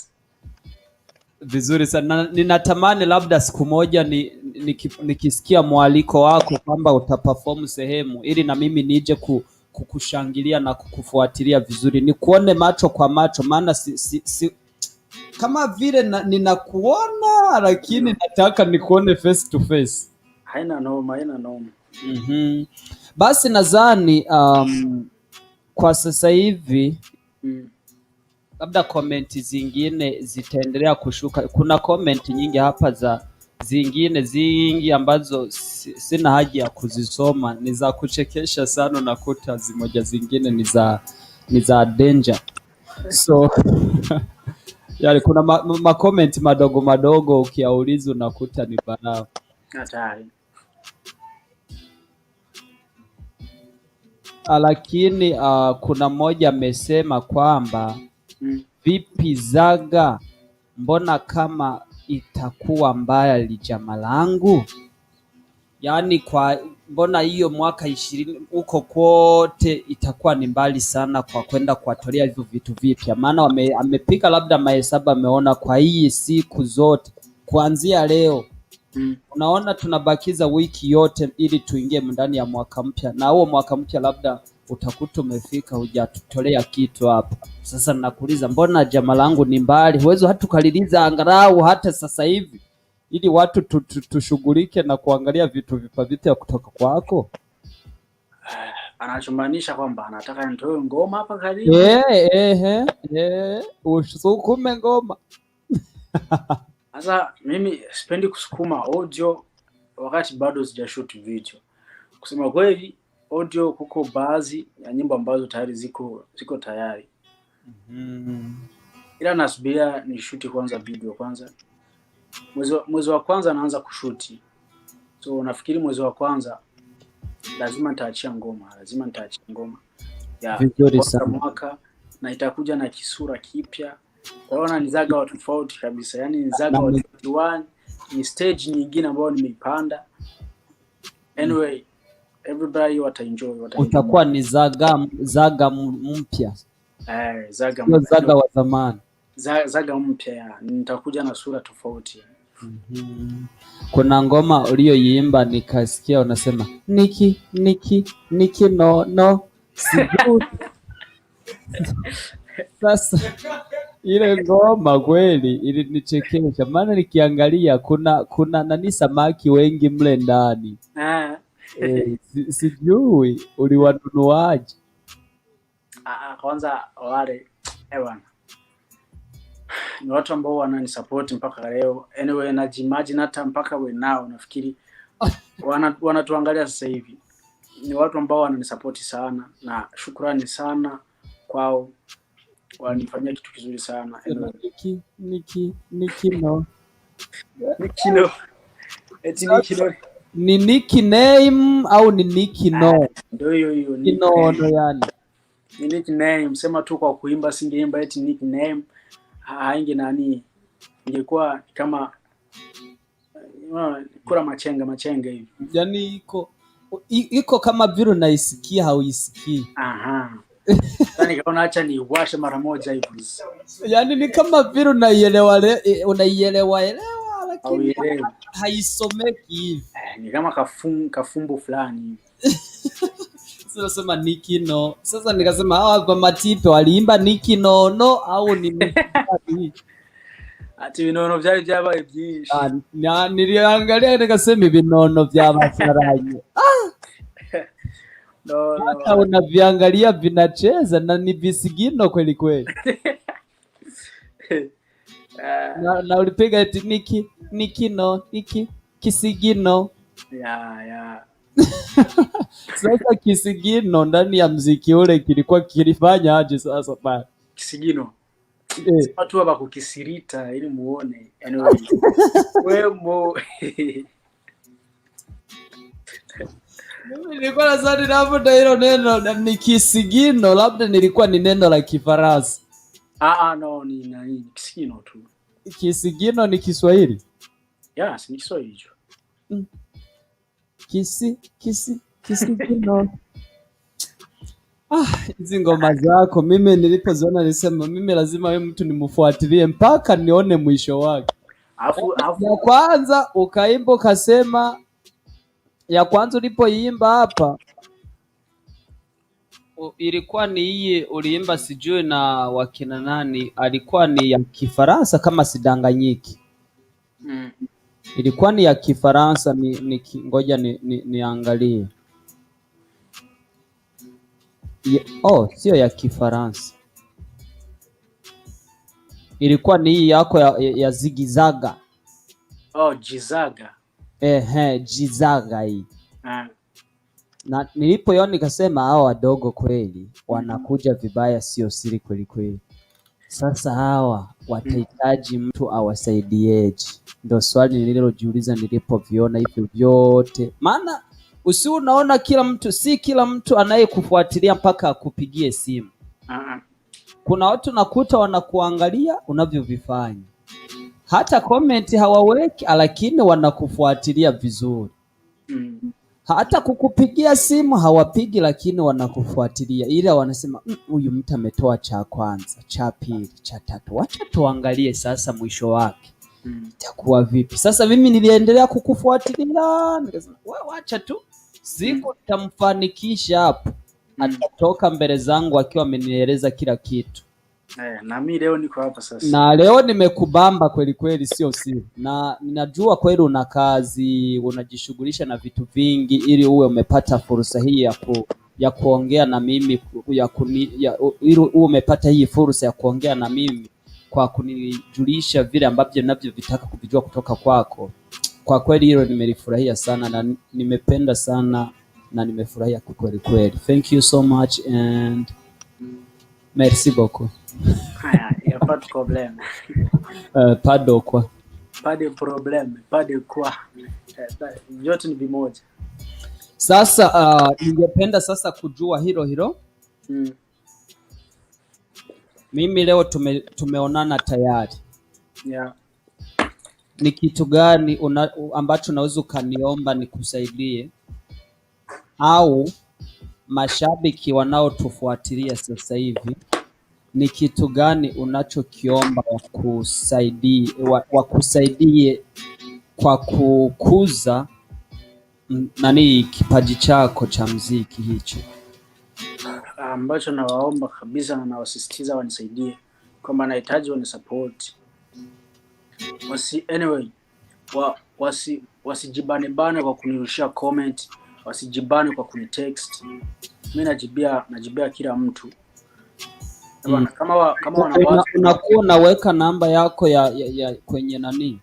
Vizuri sana. Ninatamani labda siku moja nikisikia mwaliko wako kwamba utaperform sehemu ili na mimi nije kukushangilia na kukufuatilia vizuri. Nikuone macho kwa macho maana si kama vile ninakuona lakini nataka nikuone face to face. Haina noma. Basi nadhani kwa sasa hivi labda comment zingine zitaendelea kushuka. Kuna comment nyingi hapa za zingi ambazo sina haja ya kuzisoma, ni za kuchekesha sana, nakuta zimoja zingine ni za danger. So yani kuna ma comment madogo ukiauliza unakuta ni balaa. Hatari. Lakini kuna mmoja amesema kwamba vipi Zaga, mbona kama itakuwa mbaya lijama langu? Yaani mbona hiyo mwaka 20 huko kote itakuwa ni mbali sana kwa kwenda kuwatolea hivyo vitu vipya? Maana amepika labda mahesabu, ameona kwa hii siku zote kuanzia leo unaona tunabakiza wiki yote ili tuingie ndani ya mwaka mpya, na huo mwaka mpya labda utakuta umefika hujatutolea kitu hapa. Sasa nakuuliza mbona jama langu ni mbali, huwezi hata tukaliliza angalau hata sasa hivi ili watu tushughulike na kuangalia vitu vipya kutoka kwako? Anachomaanisha kwamba anataka nitoe ngoma hapa karibu. Usukume ngoma. Sasa mimi sipendi kusukuma audio wakati bado sijashoot video. Kusema kweli audio kuko baadhi ya nyimbo ambazo tayari ziko tayari. Ila nasubiria ni shoot kwanza video kwanza. Mwezi wa kwanza naanza kushuti. So nafikiri mwezi wa kwanza lazima nitaachia ngoma. Ya vizuri sana mwaka na itakuja na kisura kipya. Kwaona ni Zaga wa tofauti kabisa. Yaani ni Zaga wa 21, ni stage nyingine ambayo nimeipanda. Anyway, everybody wataenjoy. Utakuwa ni zaga mpya. Zaga Sio zaga wa zamani. Zaga mpya, nitakuja na sura tofauti. Kuna ngoma uliyoiimba nikasikia unasema Niki no sijui. Sasa ile ngoma kweli ilinichekesha, maana nikiangalia kuna nani samaki wengi mle ndani. Sijui uliwanunuaje? Kwanza wale bwana, ni watu ambao wananisupport mpaka leo. Anyway, najimagine hata mpaka we nao nafikiri wanatuangalia sasa hivi. Ni watu ambao wananisupport sana na shukrani sana kwao. Wanifanyia kitu kizuri sana. Anyway. Niki no. Ni nickname au ni Niki no? Ndio hiyo no yani. Ni nickname, sema tu kwa kuimba, singeimba eti nickname. Hainge nani, ingekuwa kama kura machenga hivi. Yaani iko kama vile unaisikia hauisikii. Yaani kaona acha ni washe mara moja hivi. Yaani ni kama vile unaielewa lakini haisomeki hivi. Ni kama kafumbo fulani. Sasa sema Niki no. Sasa nikasema hawa matipe waliimba Niki no au ni Niki? Ati vinono vyari vyabaye byinshi. Niliangalia nikasema vinono vyabasaranye. No. Hata unaviangalia vinacheza na ni visigino kweli kweli. Na ulipiga eti Niki no, kisigino. Yeah. Sasa kisigino ndani ya mziki ule kilikuwa kilifanya aje sasa pale? Kisigino. Watu hapa kukisirita ili muone. Anyway. Wemo. Nilikuwa nadhani labda hilo neno ni kisigino, labda nilikuwa ni neno la Kifaransa. No, ni kisigino tu. Kisigino ni Kiswahili? Yes, ni Kiswahili hicho. Kisigino. Hizi ngoma zako mimi nilipoziona nilisema mimi lazima wewe mtu nimfuatilie mpaka nione mwisho wake. Ya kwanza ukaimba ukasema, ya kwanza ulipoiimba hapa ilikuwa ni hii uliimba sijui na wakina nani, alikuwa ni ya Kifaransa kama sidanganyiki. Ilikuwa ni ya Kifaransa, ngoja niangalie. Sio ya Kifaransa. Ilikuwa ni hii yako ya Zigizaga. Jizaga. Jizaga hii. Na nilipoiona nikasema hao wadogo kweli wanakuja vibaya, sio siri kweli kweli. Sasa hawa watahitaji mtu awasaidieje? Ndio swali nililojiuliza nilipoviona hivyo vyote. Maana unaona si kila mtu anayekufuatilia mpaka akupigie simu. Kuna watu nakuta wanakuangalia unavyovifanya. Hata comment hawaweki, lakini wanakufuatilia vizuri. Hata kukupigia simu hawapigi, lakini wanakufuatilia. Ila wanasema huyu mtu ametoa cha kwanza, cha pili, cha tatu. Wacha tuangalie sasa mwisho wake. Itakuwa vipi? Sasa mimi niliendelea kukufuatilia, nikasema wacha tu siku nitamfanikisha hapo. Atatoka mbele zangu akiwa amenieleza kila kitu. Na mimi leo niko hapa sasa. Na leo nimekubamba kweli kweli, sio siri. Na ninajua kweli una kazi, unajishughulisha na vitu vingi ili uwe umepata fursa hii ya kuongea na mimi, ili uwe umepata hii fursa ya kuongea na mimi kwa kunijulisha vile ambavyo ninavyovitaka kuvijua kutoka kwako. Kwa kweli hilo nimelifurahia sana na nimependa sana na nimefurahia kweli kweli. Thank you so much and merci beaucoup. Ya pas de problème. Pas de quoi. Pas de problème, pas de quoi. Yote ni vimoja. Sasa ningependa sasa kujua hilo. Mimi leo tumeonana tayari. Yeah. Ni kitu gani ambacho unaweza ukaniomba nikusaidie au mashabiki wanaotufuatilia sasa hivi, ni kitu gani unachokiomba wakusaidie kwa kukuza kipaji chako cha mziki hicho? Ambacho nawaomba kabisa na nawasisitiza wanisaidie kwamba nahitaji wanisupport. Wasijibane kwa kunirushia comment, wasijibane kwa kunitext. Mimi najibia kila mtu. Kama unakuwa unaweka namba yako ya kwenye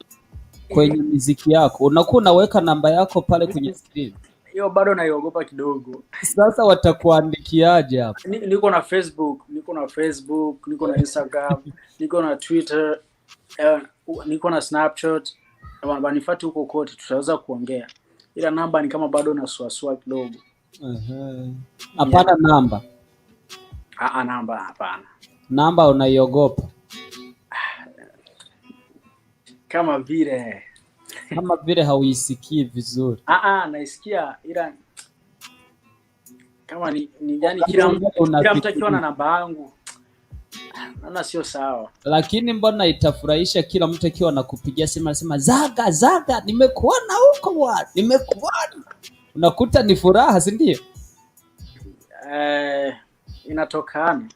kwenye muziki yako, unakuwa unaweka namba yako pale kwenye screen. Hiyo bado naiogopa kidogo. Sasa watakuandikiaje hapo? Niko na Facebook, niko na Instagram, niko na Twitter, niko na Snapchat. Wanifuate huko kote, tutaweza kuongea. Ila namba ni kama bado nasuasua kidogo. Hapana namba. Namba hapana. Namba unaiogopa? Kama vile hauisikii vizuri. Naisikia ila kama ni yani kila mtu akiwa na namba yangu naona sio sawa. Lakini mbona itafurahisha kila mtu akiwa anakupigia simu anasema Zaga nimekuona huko bwana, nimekuona. Unakuta ni furaha, si ndio? Inatokana.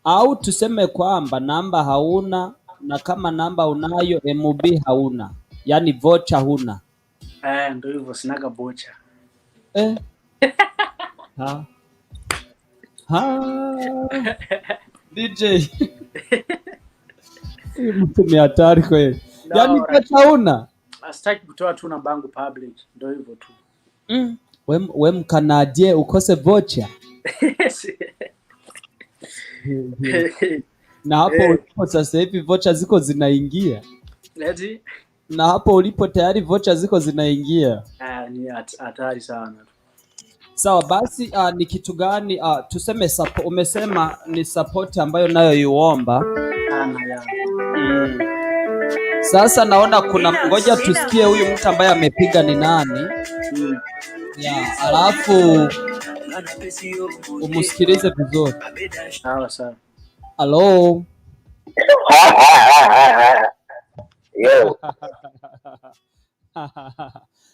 Au tuseme kwamba namba hauna, na kama namba unayo MB hauna, yani vocha huna. Ndio hivyo, sinaga vocha. DJ mtu ni hatari kweli. Yani vocha huna. Sitaki kutoa tu namba yangu public, ndio hivyo tu. We mkanadie ukose vocha. Na hapo ulipo sasa hivi vocha ziko zinaingia. Na hapo ulipo tayari vocha ziko zinaingia. Ni hatari sana. Sawa, basi ni kitu gani tuseme umesema ni support ambayo nayo yuomba. Sasa naona kuna, ngoja tusikie huyu mtu ambaye amepiga ni nani. Alafu umusikilize vizuri. Sawa. Hello. Yo.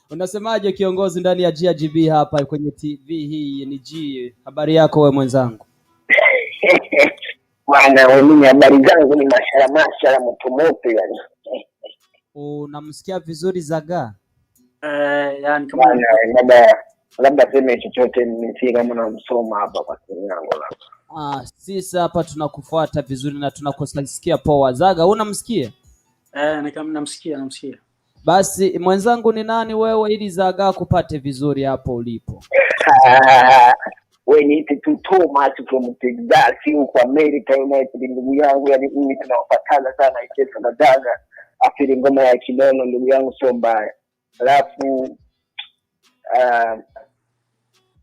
Unasemaje kiongozi ndani ya GRGB hapa kwenye TV hii ni G? Habari yako wewe mwenzangu? Bwana, mimi habari zangu ni mashala moto yani. Unamsikia vizuri Zaga? Yani kama labda sema chochote nimesikia kama namsoma hapa kwa simu yangu labda. Sisi hapa tunakufuata vizuri na tunakusikia poa. Zaga unamsikia? Namsikia. Basi mwenzangu ni nani wewe ili Zaga kupate vizuri hapo ulipo? Wewe ni tu Thomas from Texas huko America United, ndugu yangu, yani mimi tunawapataga sana icheza na Zaga. Afili ngoma ya Kinono ndugu yangu sio mbaya. Alafu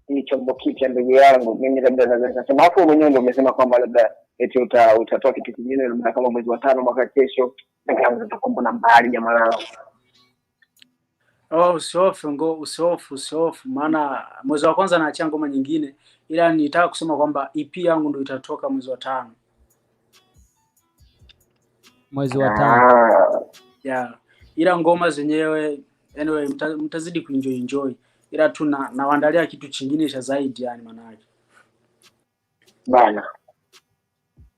ni chombo kipya ndugu yangu, mimi labda naweza kusema hapo mwenyewe ndio umesema kwamba labda eti utatoa kitu kingine labda kama mwezi wa 5 mwaka kesho, ndio tutakumbuka na mbali jamaa langu. Usiofu maana mwezi wa kwanza naachia ngoma nyingine, ila nitaka kusema kwamba EP yangu ndio itatoka mwezi wa 5. Mwezi wa 5. Ila ngoma zenyewe anyway mtazidi kuenjoy. Ila tu nawaandalia kitu kingine cha zaidi yani maana yake. Bana.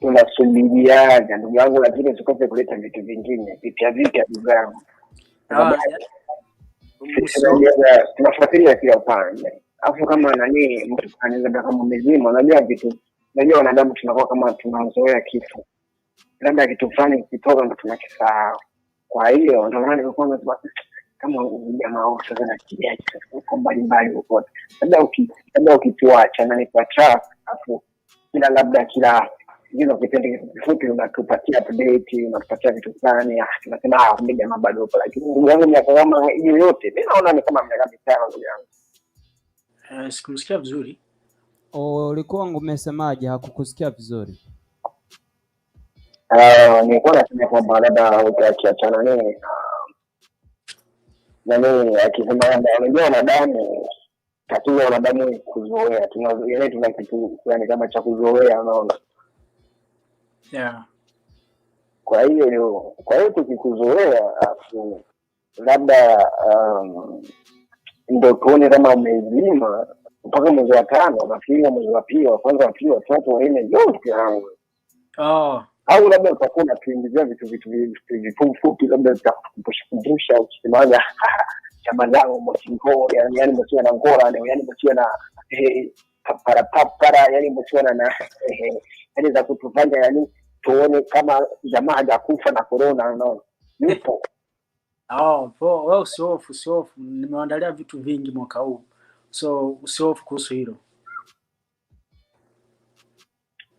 Tunasubiria ndugu yangu, lakini usikose kuleta vitu vingine vipya ndugu yangu. Tunafuatilia kila upande. Alafu kama mtu anaweza kama mzima, unajua vitu, unajua wanadamu tunakuwa kama tunazoea kitu. Labda kitu fulani kitoka ndo tunakisahau. Kwa hiyo ndio maana nilikuwa kama jamaa wote sasa na kiasi kwa mbali huko. Labda ukituacha na nipa track afu kila hizo kipindi kifupi unatupatia update, unatupatia vitu fulani, tunasema kumbe jamaa bado hapo, lakini ndugu yangu ni kama hiyo yote mimi naona ni kama miaka 5 ndugu yangu. Sikumsikia vizuri. Ulikuwa umesemaje? Hakukusikia vizuri. Nilikuwa nasema kwamba labda ukiachana nini akisema labda unajua wanadamu tatizo la wanadamu kuzoea, tuna kitu yani kama cha kuzoea, unaona. Yeah. Kwa hiyo tukikuzoea afu labda ndio tuone kama umezima mpaka mwezi wa 5, nafikiri mwezi wa pili, wa kwanza, wa pili, wa tatu, wa nne, yote yangu. Au labda utakuwa unatuingizia vitu vifupi, labda utakukumbusha ukisemaga chama zangu mchingo, yani mchia na ngora, yani mchia na para, yani mchia na yani za kutufanya yani tuone kama jamaa hajakufa na corona, unaona. Nipo. Wewe usiofu. Nimeandalia vitu vingi mwaka huu. So usiofu kuhusu hilo.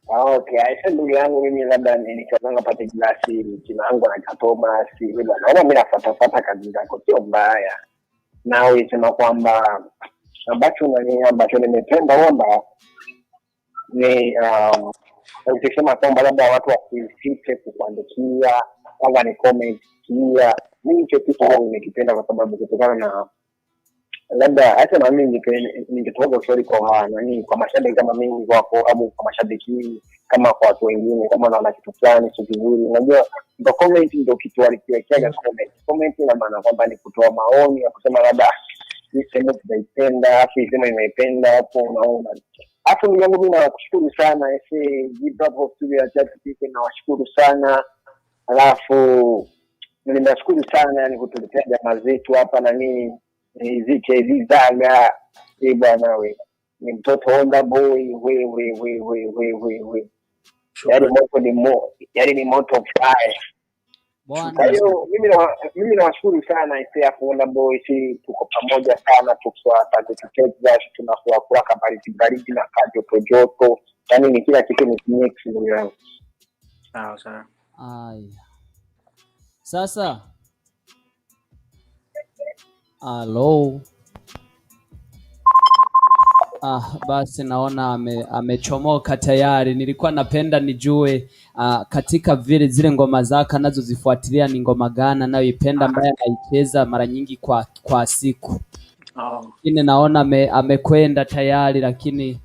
Okay, aisha ndugu yangu, mimi labda nikazanga pate glasi jina langu na Thomas, naona mimi nafuata kazi zako, sio mbaya. Nawe sema kwamba ambacho nimependa kwamba ni ukisema kwamba labda watu wasisite kukuandikia kama ni comment kia, mimi hicho kitu nimekipenda kwa sababu kutokana na labda hata na mimi ningetoka ushauri kwa kwa mashabiki kama mimi wako, au kwa mashabiki kama kwa watu wengine, kama naona kitu fulani sio kizuri, unajua ndio comment ndio kitu walikiwekea comment ina maana kwamba ni kutoa maoni ya kusema labda hii sema tunaipenda, afu sema imeipenda hapo, unaona. Hapo ndugu yangu, mimi nakushukuru sana hapo studio ya chat, na washukuru sana. Alafu ninashukuru sana yani kutuletea jamaa zetu hapa na nini hizi zaga bwana, wewe ni mtoto onda boy, we yani ni moto fire bwana. Kwa hiyo mimi nawashukuru sana hapo onda boy, tuko pamoja sana, tukwa TEZ'IMBERE, tunakuwa kwa baridi na joto, yani ni kila kitu ni mix ndugu yangu. Sawa. Sasa hello. Basi naona amechomoka tayari. Nilikuwa napenda nijue katika vile zile ngoma zake anazozifuatilia ni ngoma gani anayoipenda ambaye anaicheza mara nyingi kwa siku. Lakini naona amekwenda tayari, lakini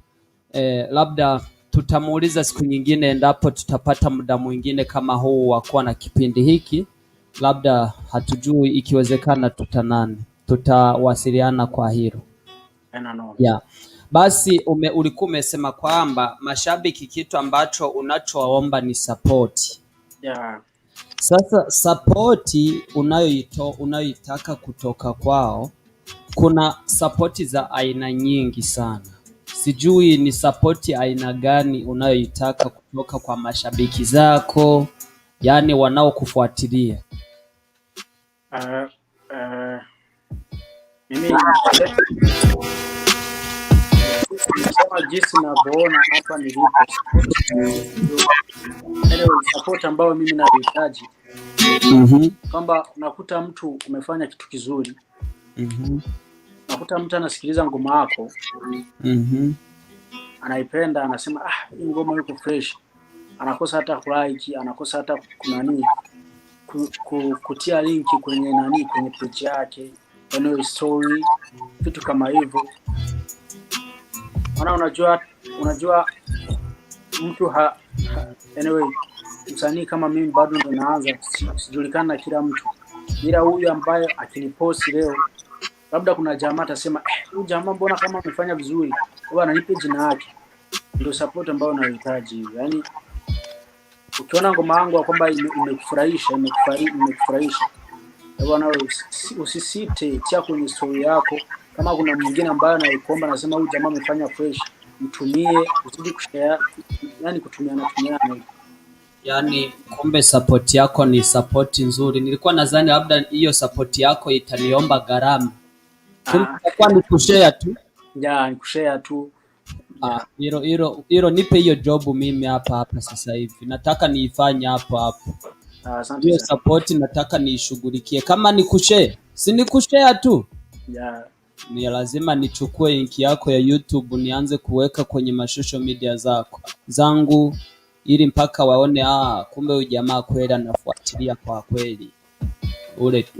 labda tutamuuliza siku nyingine endapo tutapata muda mwingine kama huu wa kuwa na kipindi hiki. Labda hatujui, ikiwezekana tutawasiliana kwa hilo. Yeah. Basi ulikuwa umesema kwamba mashabiki kitu ambacho unachoomba ni support. Yeah. Sasa support unayoitaka kutoka kwao, kuna support za aina nyingi sana. Sijui ni support aina gani unayoitaka kutoka kwa mashabiki zako, yani wanaokufuatilia. Mimi kama jinsi ninavyoona hapa nilipo, support ambayo mimi nahitaji kwamba nakuta mtu umefanya kitu kizuri, nakuta mtu anasikiliza ngoma yako, anaipenda, anasema hii ngoma iko fresh, anakosa hata kulike, anakosa hata kunani kutia linki kwenye kwenye page yake, kwenye story, vitu kama hivyo. Unajua mtu anyway, msanii kama mimi bado ndo naanza, sijulikana na kila mtu, ila huyu ambaye akinipost leo, labda kuna jamaa atasema huyu jamaa mbona kama amefanya vizuri, au ananipe jina lake. Ndio support ambayo nahitaji. Yani ukiona ngoma yangu kwamba imekufurahisha, bwana, usisite, tia kwenye story yako. Kama kuna mwingine ambaye anaikuomba, anasema huyu jamaa amefanya fresh, mtumie, usije kushare, yani kutumiana. Yani kumbe support yako ni support nzuri. Nilikuwa nadhani labda hiyo support yako itaniomba gharama. Kwa ni kushare tu. Ya, ni kushare tu. Hilo nipe hiyo job mimi hapa sasa hivi. Nataka niifanye hapo. Asante. Hiyo support nataka niishughulikie. Kama ni kushare, si ni kushare tu. Yeah. Ni lazima nichukue link yako ya YouTube nianze kuweka kwenye social media zangu ili mpaka waone kumbe huyu jamaa kweli anafuatilia kwa kweli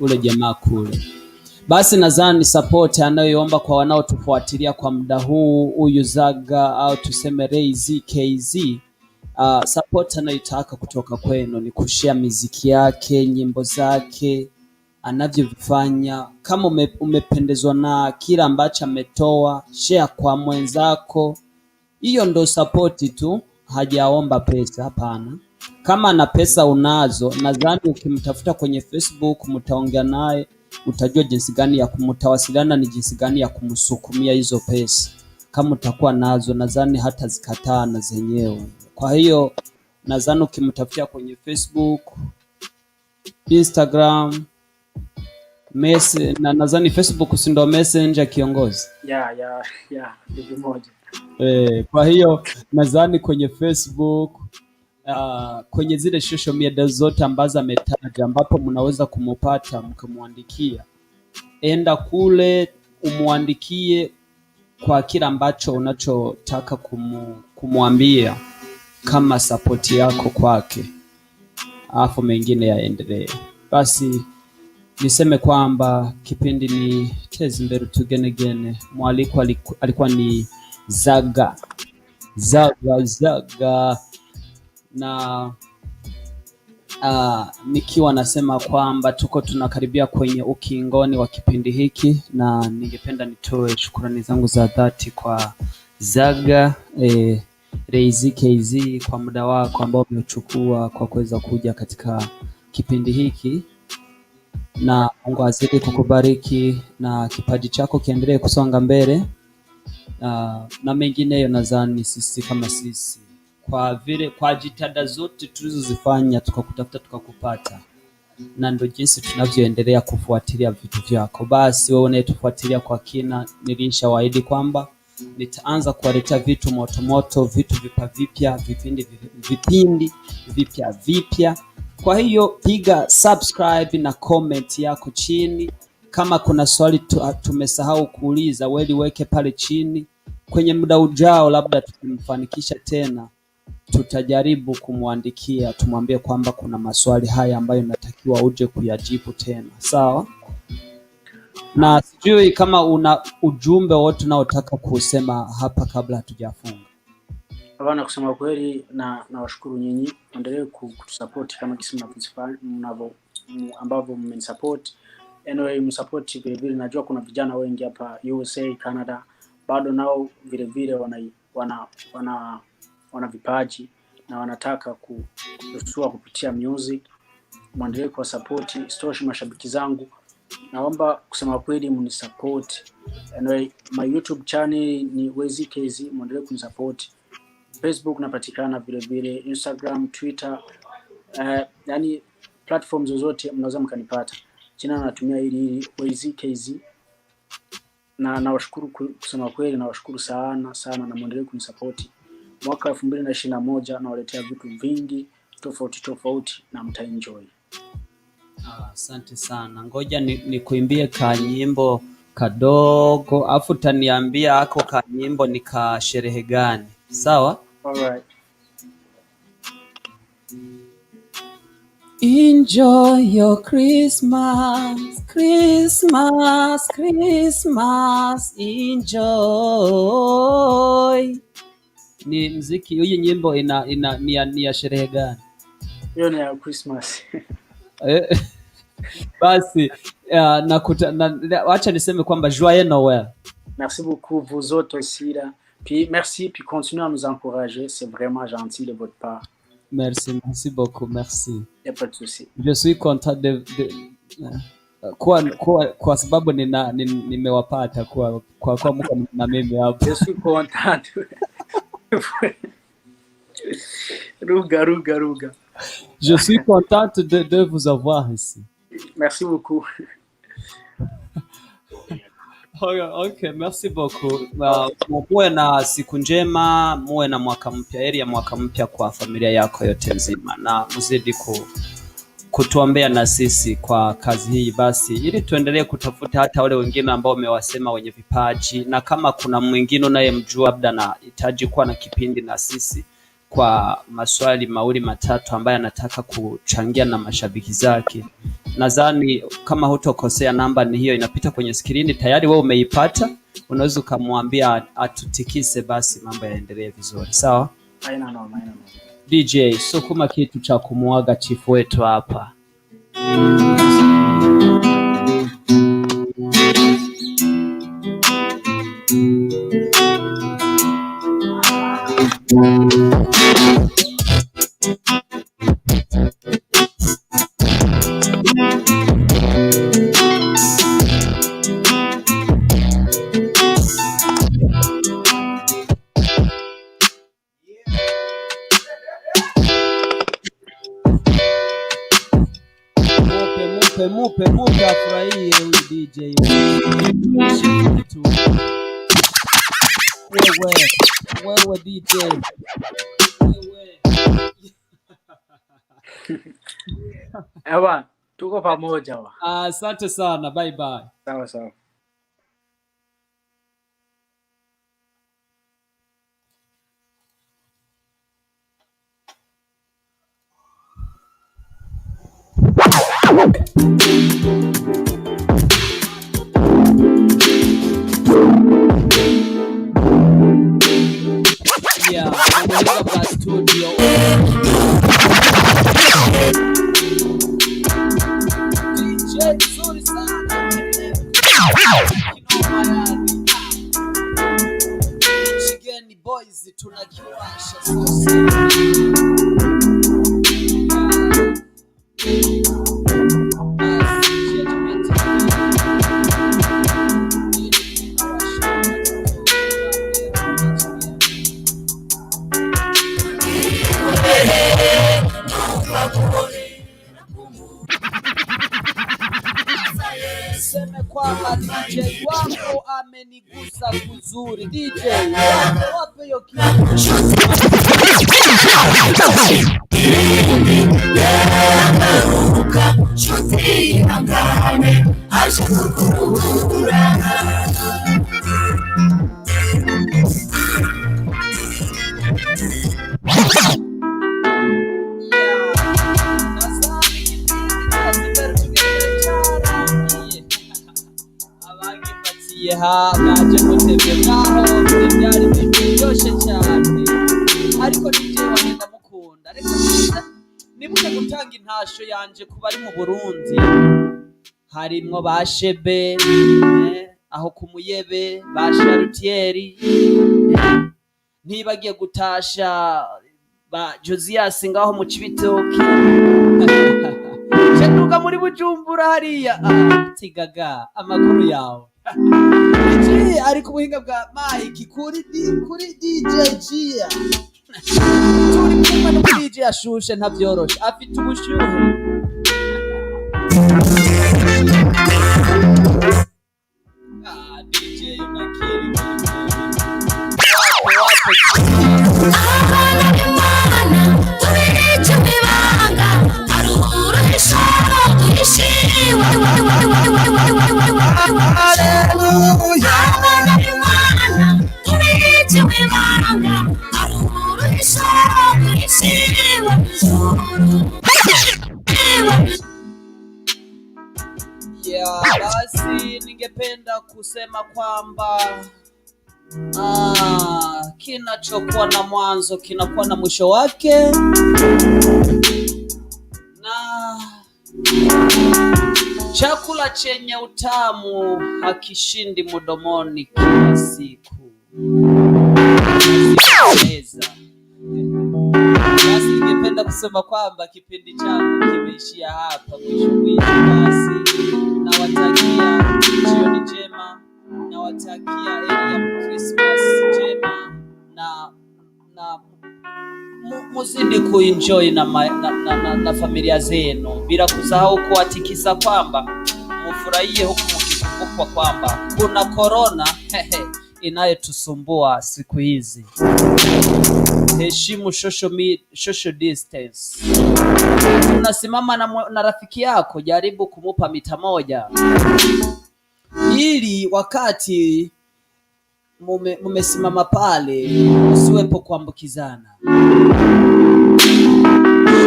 ule jamaa kule. Basi nadhani support anayoomba kwa wanaotufuatilia kwa muda huu, huyu Zaga au tuseme Ray KZ, support anayotaka kutoka kwenu ni kushare muziki yake, nyimbo zake anavyovifanya. Kama umependezwa na kila ambacho ametoa, share kwa mwenzako. Hiyo ndo support tu, hajaomba pesa, hapana. Kama na pesa unazo, nadhani ukimtafuta kwenye Facebook mtaongea naye, utajua jinsi gani ya kumtawasiliana, ni jinsi gani ya kumsukumia hizo pesa. Kama utakuwa nazo, nadhani hata zikataa na zenyewe. Kwa hiyo nadhani ukimtafutia kwenye Facebook, Instagram, na nadhani Facebook si ndo Messenger kiongozi. Bibi moja. Kwa hiyo nadhani kwenye Facebook, kwenye zile social media zote ambazo ametaja, ambapo mnaweza kumupata mkamwandikia, enda kule umwandikie kwa kila ambacho unachotaka kumwambia kama support yako kwake, alafu mengine yaendelee. Basi niseme kwamba kipindi ni TEZ'IMBERE UTUGENEGENE. Mwaliko alikuwa ni Zaga na nikiwa nasema kwamba tunakaribia kwenye ukingoni wa kipindi hiki, na ningependa nitoe shukrani zangu za dhati kwa Zaga Ray KZ kwa muda wako ambao umechukua kwa kuweza kuja katika kipindi hiki, na Mungu azidi kukubariki na kipaji chako kiendelee kusonga mbele, na mengineyo. Nadhani sisi kama sisi, kwa jitihada zote tulizozifanya tukakutafuta tukakupata, na ndio jinsi tunavyoendelea kufuatilia vitu vyako. Basi wewe unayetufuatilia kwa kina, nilishawaahidi kwamba nitaanza kuwaletea vitu moto, vitu vipya, vipindi vipya. Kwa hiyo piga subscribe na comment yako chini. Kama kuna swali tumesahau kuuliza, wewe liweke pale chini. Kwenye muda ujao, labda tukimfanikisha tena, tutajaribu kumwandikia, tumwambie kwamba kuna maswali haya ambayo natakiwa uje kuyajibu tena. Sawa? Na sijui kama una ujumbe wote unaotaka kusema hapa kabla hatujafunga. Bwana, kusema kweli na washukuru nyinyi, endelee kutusupport kama kisi ambavyo mmenisupport. Anyway, msupport vile vile. Najua kuna vijana wengi hapa USA, Canada, bado nao vile vile wana vipaji na wanataka kusua kupitia music. Muendelee kwa support. Isitoshe, mashabiki zangu, naomba kusema kweli mnisupport. Anyway, my YouTube channel ni WOTERERA, muendelee kunisupport. Facebook napatikana vile vile, Instagram, Twitter, yani platform zozote mnaweza mkanipata. Jina natumia hili WOTERERA. Na nawashukuru kusema kweli, nawashukuru sana na muendelee kunisupport. Mwaka 2021 nawaletea vitu vingi tofauti na mtaenjoy. Asante sana. Ngoja nikuimbie kanyimbo kadogo, afu utaniambia hako kanyimbo ni ka sherehe gani. Sawa? Alright. Enjoy your Christmas, enjoy. Ni muziki, hii nyimbo ni ya sherehe gani? Hiyo ni ya Christmas. Basi acha niseme kwamba Joyeux Noël. Merci beaucoup vous autres aussi là. Puis merci, puis continuez à nous encourager, c'est vraiment gentil de votre part. Merci beaucoup, merci. Y a pas de souci. Je suis content de kwa sababu nimewapata kwa mko na mimi hapo. Je suis content. Ruga. Je suis contente de vous avoir ici. Merci beaucoup. Okay, merci beaucoup. Muwe na siku njema, muwe na mwaka mpya, heri ya mwaka mpya kwa familia yako yote nzima, na mzidi kutuombea na sisi kwa kazi hii, basi ili tuendelee kutafuta hata wale wengine ambao umewasema wenye vipaji, na kama kuna mwingine unayemjua labda anahitaji kuwa na kipindi na sisi kwa maswali mawili matatu ambaye anataka kuchangia na mashabiki zake, nadhani kama hutokosea namba ni hiyo inapita kwenye skrini tayari, wewe umeipata. Unaweza kumwambia atutikise basi mambo yaendelee vizuri. Sawa? Haina noma. DJ, sukuma kitu cha kumuaga chifu wetu hapa. Mupe afurahie huyu DJ. Wewe DJ. Ewa, tuko pamoja wa. Asante sana, bye bye. Sawa. Yeah, I'm studio. DJ, sorry sana. Chigeni boys tunakiwasha sasa. Seme kwamba DJ wangu amenigusa kuzuri. DJ wape hiyo kitu. Naje kutemberaho byari byoshe cyane, ariko DJ wanjye ndamukunda. Reka nibuke gutanga intasho yanje kuba ari mu Burundi, harimwo bashebe aho kumuyebe basharutieri, ntibagiye gutasha ba Josias ngaho mu Cibitoki, Shenuka muri Bujumbura hariya. Tigaga amakuru yawe. DJ ari ku buhinga bwa Mike kuri DJ Gia. Turi kumwe no DJ ashushe ntavyoroshe, afite ubushyuhe. DJ unakiri basi ningependa kusema kwamba kinachokuwa na mwanzo kinakuwa na mwisho wake, na chakula chenye utamu hakishindi mdomoni kila siku. Basi ningependa kusema kwamba kipindi changu kimeishia hapa mwisho. Basi nawatakia jioni njema, nawatakia Christmas njema, na muzidi kuenjoy na familia zenu, bila kusahau kuwatikisa kwamba mufurahie huku mkikumbuka kwamba kuna corona inayotusumbua siku hizi. Heshimu social distance. Unasimama na rafiki yako, jaribu kumupa mita 1 ili wakati mumesimama pale usiwepo kuambukizana.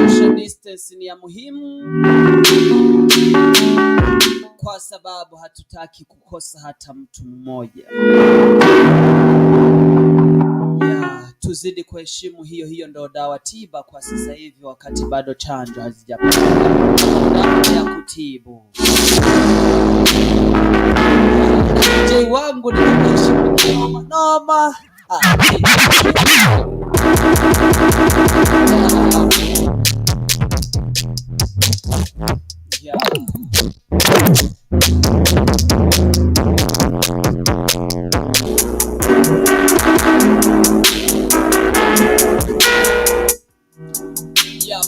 Social distance distance ni ya muhimu, kwa sababu hatutaki kukosa hata mtu mmoja. Tuzidi kuheshimu hiyo ndo dawa tiba kwa sasa hivi, wakati bado chanjo hazijapatikana. Dawa ya kutibu. Je, wangu ni kuheshimu noma.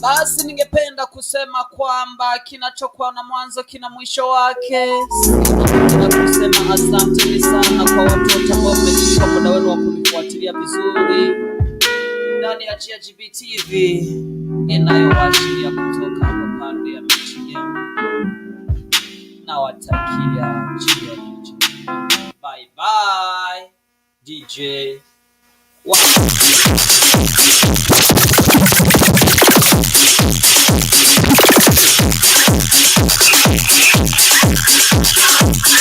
Basi ningependa kusema kwamba kinachokuwa na mwanzo kina mwisho wake. Ningependa kusema asante sana kwa watu wote ambao mmechukua muda wenu wa kunifuatilia vizuri ndani ya GGB TV inayowashiria kutoka hapa pande ya Michigan. Nawatakia GGB. Bye bye DJ. Wow.